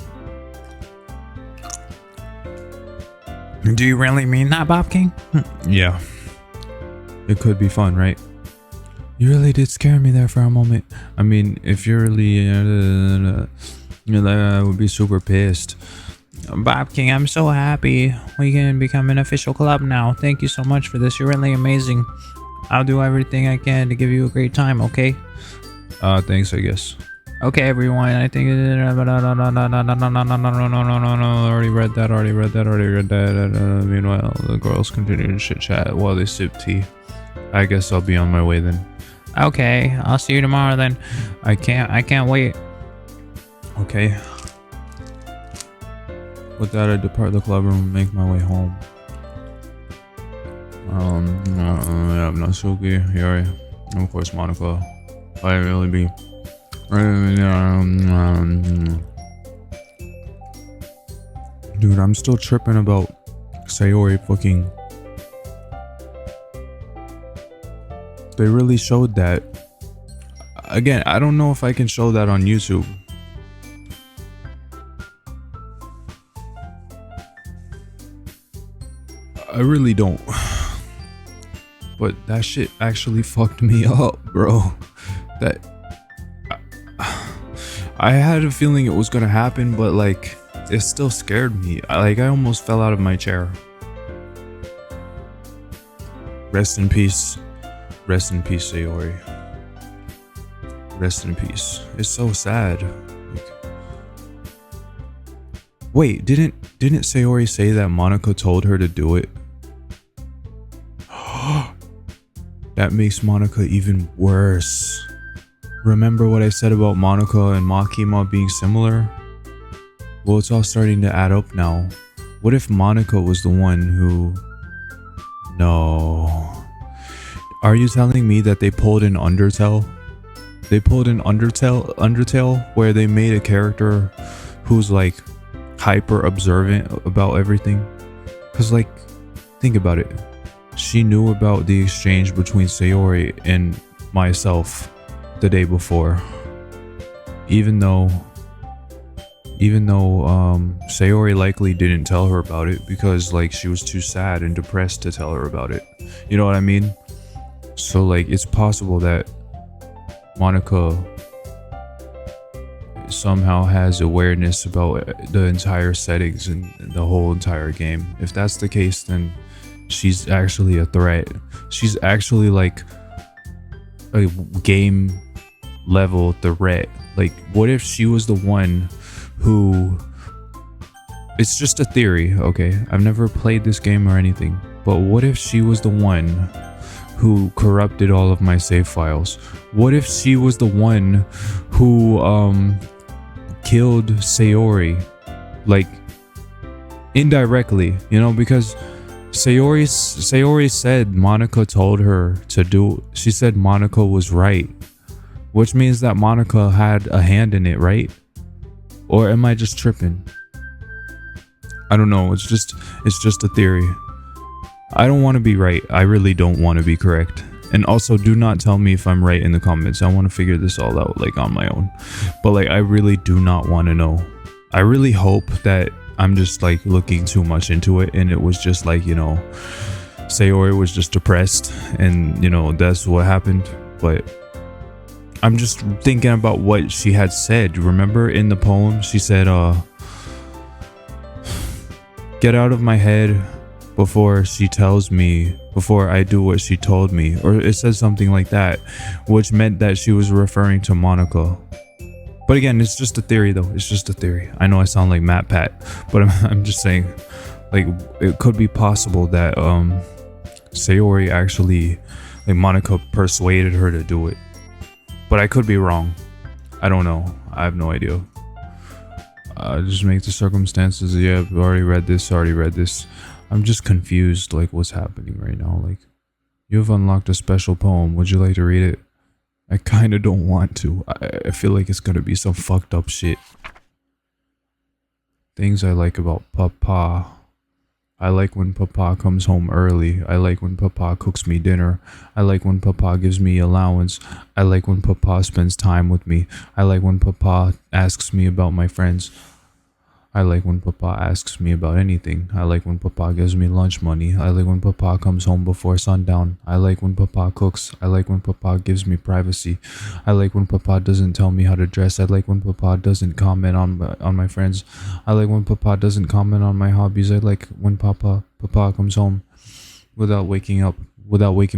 Do you really mean that, Bob King? Yeah. It could be fun, right? You really did scare me there for a moment. I mean, if you're really, I would be super pissed. Bob King, I'm so happy we can become an official club now. Thank you so much for this. You're really amazing. I'll do everything I can to give you a great time, okay? Thanks, I guess. Okay, everyone, I think... Already read that. Meanwhile, the girls continue to chit-chat while they sip tea. I guess I'll be on my way then. Okay, I'll see you tomorrow then. I can't wait. Okay. With that, I depart the club room and make my way home. Yeah, Natsuki, Yuri, and of course Monica. I really be. Dude, I'm still tripping about Sayori fucking. They really showed that. Again, I don't know if I can show that on YouTube. I really don't. But that shit actually fucked me up, bro. That I had a feeling it was gonna happen, but like it still scared me. I almost fell out of my chair. Rest in peace. Rest in peace, Sayori. Rest in peace. It's so sad. Like, wait, didn't Sayori say that Monica told her to do it? That makes Monica even worse. Remember what I said about Monica and Makima being similar? Well, it's all starting to add up now. What if Monica was the one who... No. Are you telling me that they pulled an Undertale? They pulled an Undertale where they made a character who's like hyper observant about everything? Cause like, think about it. She knew about the exchange between Sayori and myself the day before. Even though Sayori likely didn't tell her about it because like she was too sad and depressed to tell her about it. You know what I mean? So like it's possible that Monica somehow has awareness about the entire settings and the whole entire game. If that's the case, then she's actually a threat. She's actually like a game level threat. Like what if she was the one who... It's just a theory, okay? I've never played this game or anything, but what if she was the one who corrupted all of my save files? What if she was the one who killed Sayori, like indirectly, you know, because Sayori said Monica told her to do. She said Monica was right, which means that Monica had a hand in it, right? Or am I just tripping? I don't know. It's just a theory. I don't want to be right. I really don't want to be correct. And also, do not tell me if I'm right in the comments. I want to figure this all out like on my own. But like, I really do not want to know. I really hope that I'm just like looking too much into it and it was just like, you know, Sayori was just depressed and, you know, that's what happened. But I'm just thinking about what she had said. Remember in the poem, she said, get out of my head before I do what she told me. Or it says something like that, which meant that she was referring to Monica. But again, it's just a theory though. It's just a theory. I know I sound like Matt Pat, but I'm just saying, like, it could be possible that Sayori actually, like, Monica persuaded her to do it. But I could be wrong. I don't know. I have no idea. Just make the circumstances. Yeah, I've already read this. I'm just confused, like, what's happening right now. Like, you have unlocked a special poem. Would you like to read it? I kind of don't want to. I feel like it's gonna be some fucked up shit. Things I like about Papa. I like when Papa comes home early. I like when Papa cooks me dinner. I like when Papa gives me allowance. I like when Papa spends time with me. I like when Papa asks me about my friends. I like when Papa asks me about anything. I like when Papa gives me lunch money. I like when Papa comes home before sundown. I like when Papa cooks. I like when Papa gives me privacy. I like when Papa doesn't tell me how to dress. I like when Papa doesn't comment on my friends. I like when Papa doesn't comment on my hobbies. I like when Papa comes home without waking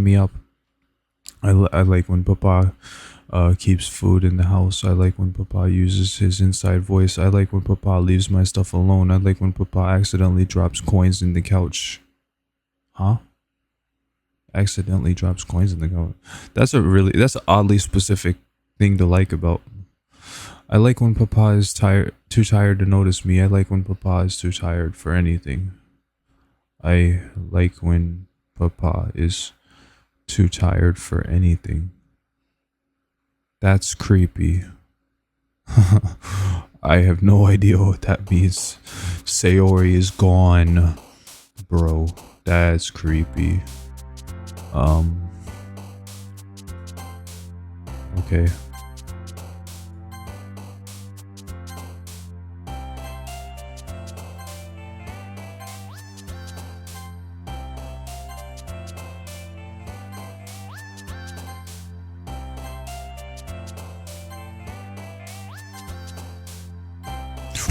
me up. I like when Papa keeps food in the house. I like when Papa uses his inside voice. I like when Papa leaves my stuff alone. I like when Papa accidentally drops coins in the couch. Huh? Accidentally drops coins in the couch. That's an oddly specific thing to like about. I like when Papa is too tired to notice me. I like when Papa is too tired for anything. I like when Papa is too tired for anything. That's creepy. I have no idea what that means. Sayori is gone. Bro, that's creepy. Okay.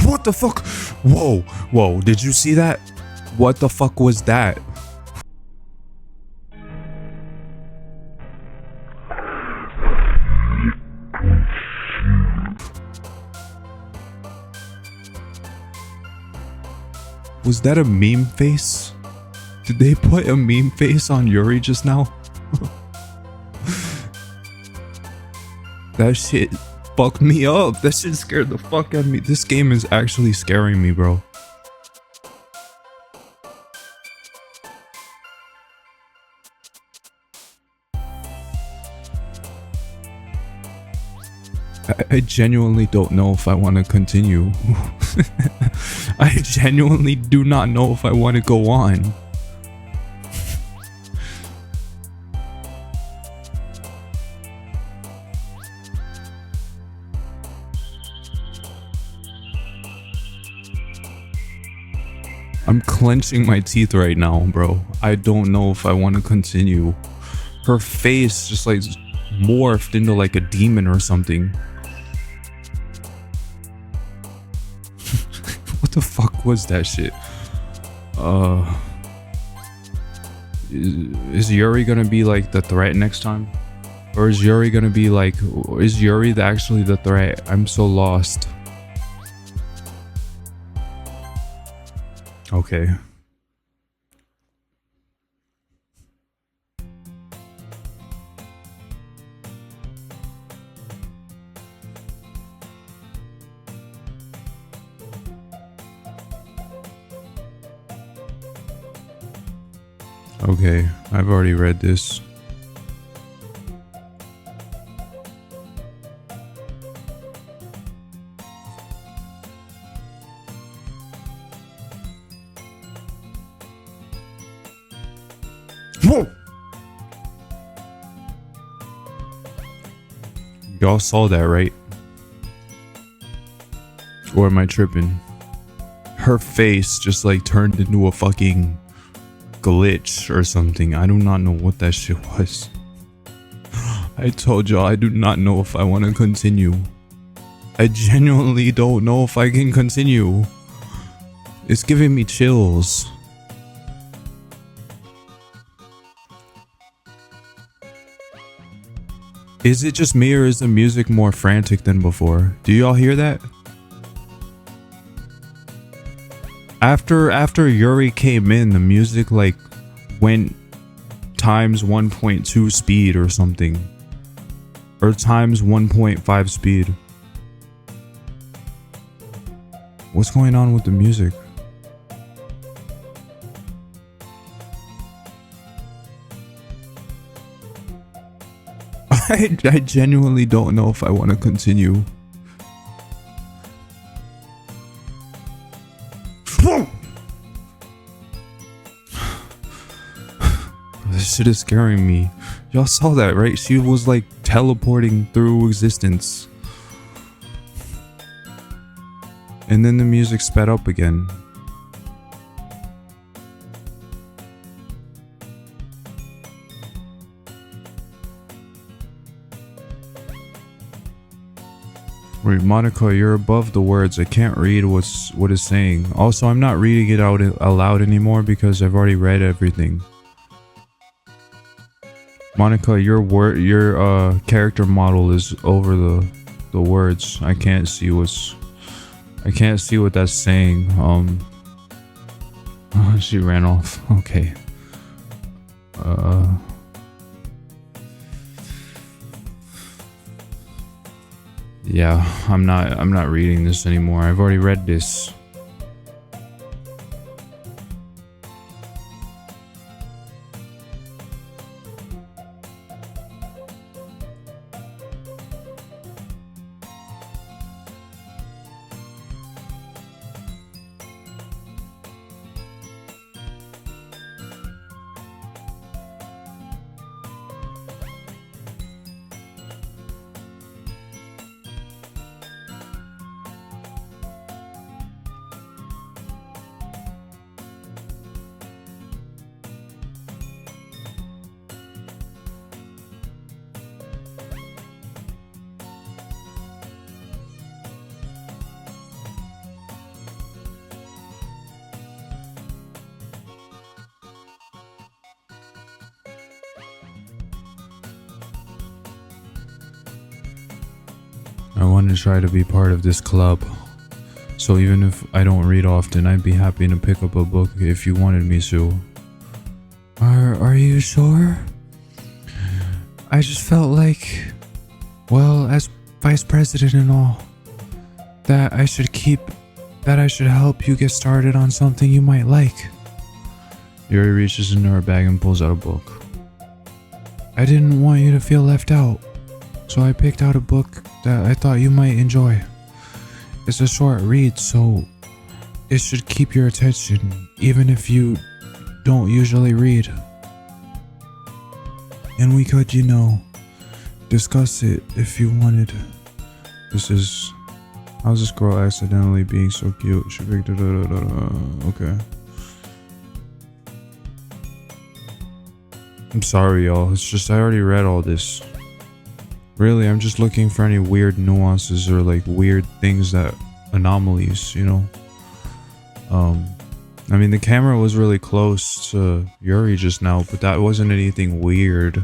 What the fuck? Whoa, did you see that? What the fuck was that? Was that a meme face? Did they put a meme face on Yuri just now? That shit fucked me up. That shit scared the fuck out of me. This game is actually scaring me, bro. I genuinely don't know if I want to continue. I genuinely do not know if I want to go on. I'm clenching my teeth right now, bro. I don't know if I want to continue. Her face just like morphed into like a demon or something. What the fuck was that shit? Is Yuri gonna be like the threat next time? Or is Yuri gonna be like, is Yuri actually the threat? I'm so lost. Okay. Okay, I've already read this. Whoa! Y'all saw that, right? Or am I tripping? Her face just like turned into a fucking glitch or something. I do not know what that shit was. I told y'all I do not know if I want to continue. I genuinely don't know if I can continue. It's giving me chills. Is it just me or is the music more frantic than before? Do y'all hear that? After Yuri came in, the music like went times 1.2 speed or something. Or times 1.5 speed. What's going on with the music? I genuinely don't know if I want to continue. this shit is scaring me. Y'all saw that, right? She was like teleporting through existence. And then the music sped up again. Wait, Monica, you're above the words. I can't read what it's saying. Also, I'm not reading it out aloud anymore because I've already read everything. Monica, your character model is over the words. I can't see what that's saying. She ran off. Okay. Yeah, I'm not reading this anymore. I've already read this. I want to try to be part of this club. So even if I don't read often, I'd be happy to pick up a book if you wanted me to. Are you sure? I just felt like, well, as vice president and all, that I should help you get started on something you might like. Yuri reaches into her bag and pulls out a book. I didn't want you to feel left out, so I picked out a book that I thought you might enjoy. It's a short read, so it should keep your attention, even if you don't usually read. And we could, discuss it if you wanted. How's this girl accidentally being so cute? She picked it up. Okay. I'm sorry, y'all. It's just I already read all this. Really, I'm just looking for any weird nuances or like weird things anomalies, I mean, the camera was really close to Yuri just now, but that wasn't anything weird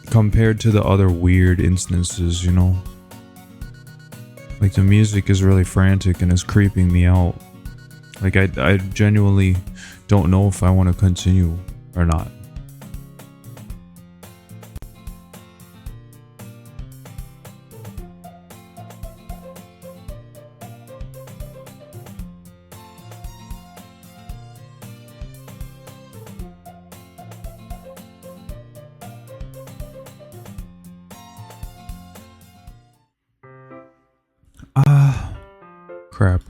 compared to the other weird instances, Like the music is really frantic and it's creeping me out. Like I genuinely don't know if I want to continue or not. Crap.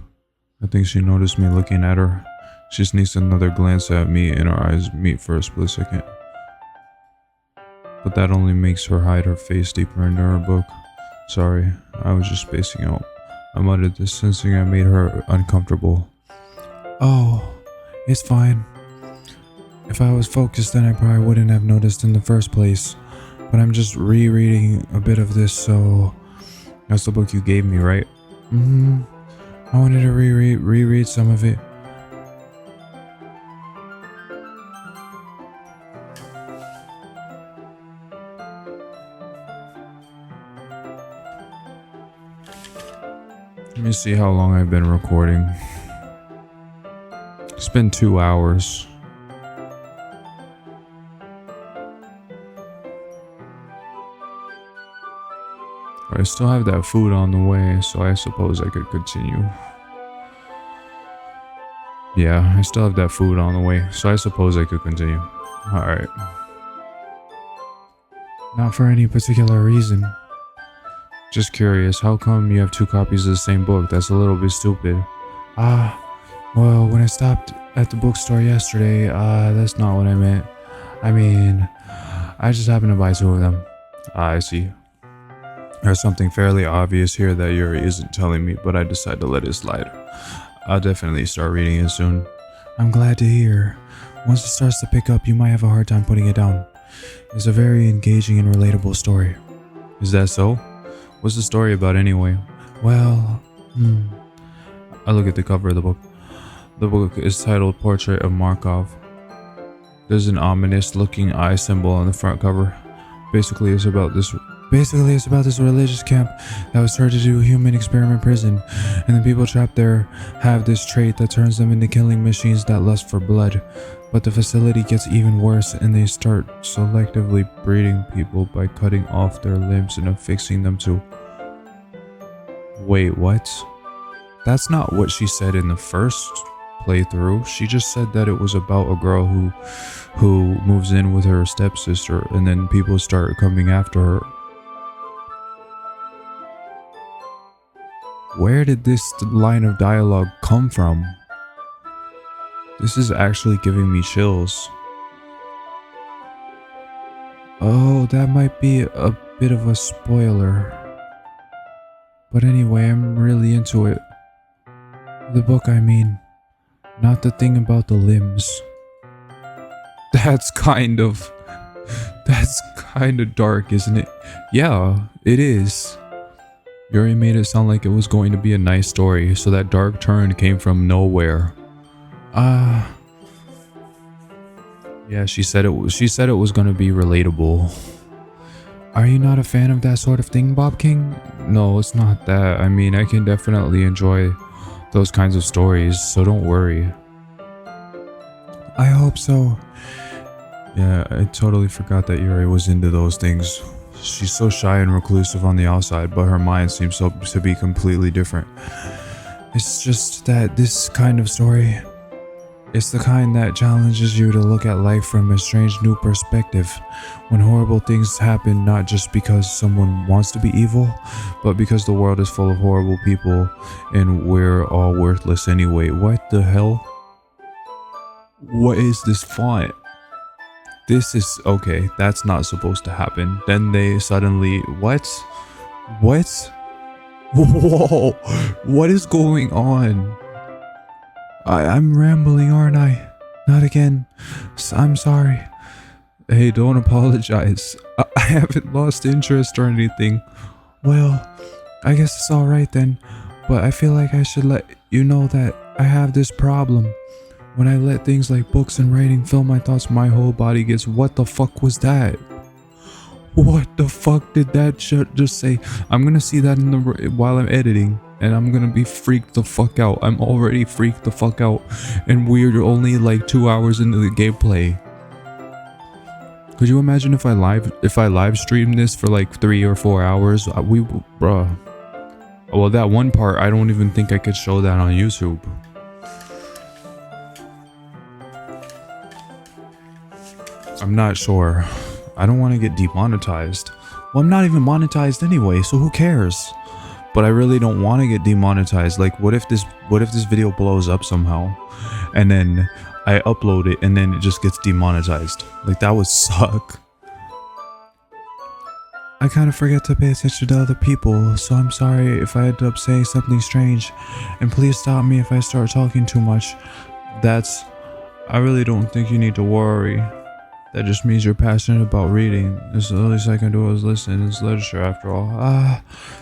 I think she noticed me looking at her. She sneaks another glance at me and our eyes meet for a split second. But that only makes her hide her face deeper into her book. Sorry, I was just spacing out. I muttered this, sensing I made her uncomfortable. Oh, it's fine. If I was focused, then I probably wouldn't have noticed in the first place. But I'm just rereading a bit of this, so... That's the book you gave me, right? Mm-hmm. I wanted to reread some of it. Let me see how long I've been recording. It's been 2 hours. I still have that food on the way, so I suppose I could continue. Yeah, I still have that food on the way, so I suppose I could continue. Alright. Not for any particular reason. Just curious, how come you have 2 copies of the same book? That's a little bit stupid. Well, when I stopped at the bookstore yesterday. That's not what I meant. I mean, I just happened to buy 2 of them. I see. There's something fairly obvious here that Yuri isn't telling me, but I decide to let it slide. I'll definitely start reading it soon. I'm glad to hear. Once it starts to pick up, you might have a hard time putting it down. It's a very engaging and relatable story. Is that so? What's the story about anyway? Well, I look at the cover of the book. The book is titled Portrait of Markov. There's an ominous looking eye symbol on the front cover. Basically, it's about this religious camp that was turned into a human experiment prison, and the people trapped there have this trait that turns them into killing machines that lust for blood. But the facility gets even worse, and they start selectively breeding people by cutting off their limbs and affixing them to... Wait, what? That's not what she said in the first playthrough. She just said that it was about a girl who moves in with her stepsister, and then people start coming after her. Where did this line of dialogue come from? This is actually giving me chills. Oh, that might be a bit of a spoiler. But anyway, I'm really into it. The book, I mean. Not the thing about the limbs. That's kind of dark, isn't it? Yeah, it is. Yuri made it sound like it was going to be a nice story, so that dark turn came from nowhere. Yeah, she said it was going to be relatable. Are you not a fan of that sort of thing, Bob King? No, it's not that. I mean, I can definitely enjoy those kinds of stories, so don't worry. I hope so. Yeah, I totally forgot that Yuri was into those things. She's so shy and reclusive on the outside, but her mind seems to be completely different. It's just that this kind of story, it's the kind that challenges you to look at life from a strange new perspective. When horrible things happen, not just because someone wants to be evil, but because the world is full of horrible people and we're all worthless anyway. What the hell? What is this font? This is okay. That's not supposed to happen. Then they suddenly, what? Whoa! What is going on? I'm rambling, aren't I? Not again. I'm sorry. Hey, don't apologize. I haven't lost interest or anything. Well, I guess it's alright then. But I feel like I should let you know that I have this problem. When I let things like books and writing fill my thoughts, my whole body gets, what the fuck was that? What the fuck did that just say? I'm gonna see that while I'm editing, and I'm gonna be freaked the fuck out. I'm already freaked the fuck out, and we're only like 2 hours into the gameplay. Could you imagine if I live streamed this for like 3 or 4 hours? Bruh. Well, that one part, I don't even think I could show that on YouTube. I'm not sure. I don't want to get demonetized. Well, I'm not even monetized anyway, so who cares? But I really don't want to get demonetized. Like, what if this video blows up somehow, and then I upload it, and then it just gets demonetized? Like, that would suck. I kind of forget to pay attention to other people, so I'm sorry if I end up saying something strange, and please stop me if I start talking too much. I really don't think you need to worry. That just means you're passionate about reading. It's the least I can do is listen. It's literature after all.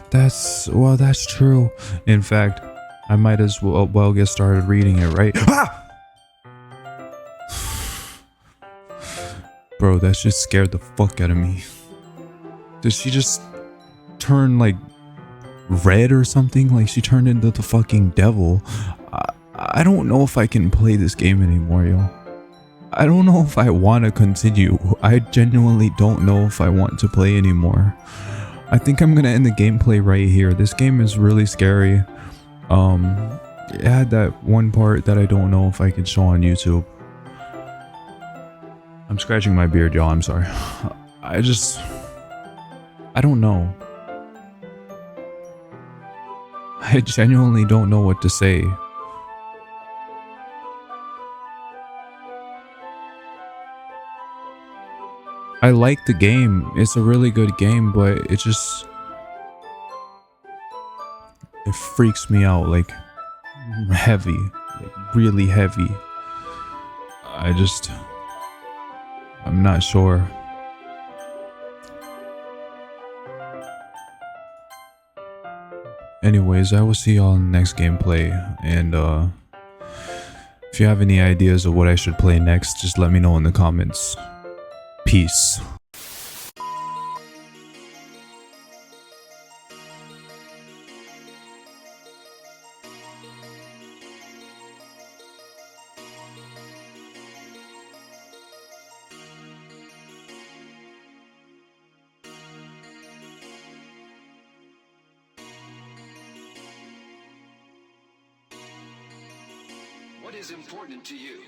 That's true. In fact, I might as well get started reading it, right? Bro, that shit scared the fuck out of me. Did she just turn like red or something? Like she turned into the fucking devil. I don't know if I can play this game anymore, yo. I don't know if I want to continue. I genuinely don't know if I want to play anymore. I think I'm gonna end the gameplay right here. This game is really scary. It had that one part that I don't know if I can show on YouTube. I'm scratching my beard, y'all. I'm sorry. I don't know. I genuinely don't know what to say. I like the game. It's a really good game, but it freaks me out like heavy, like really heavy. I'm not sure. Anyways, I will see y'all in the next gameplay, and if you have any ideas of what I should play next, just let me know in the comments. Peace. What is important to you?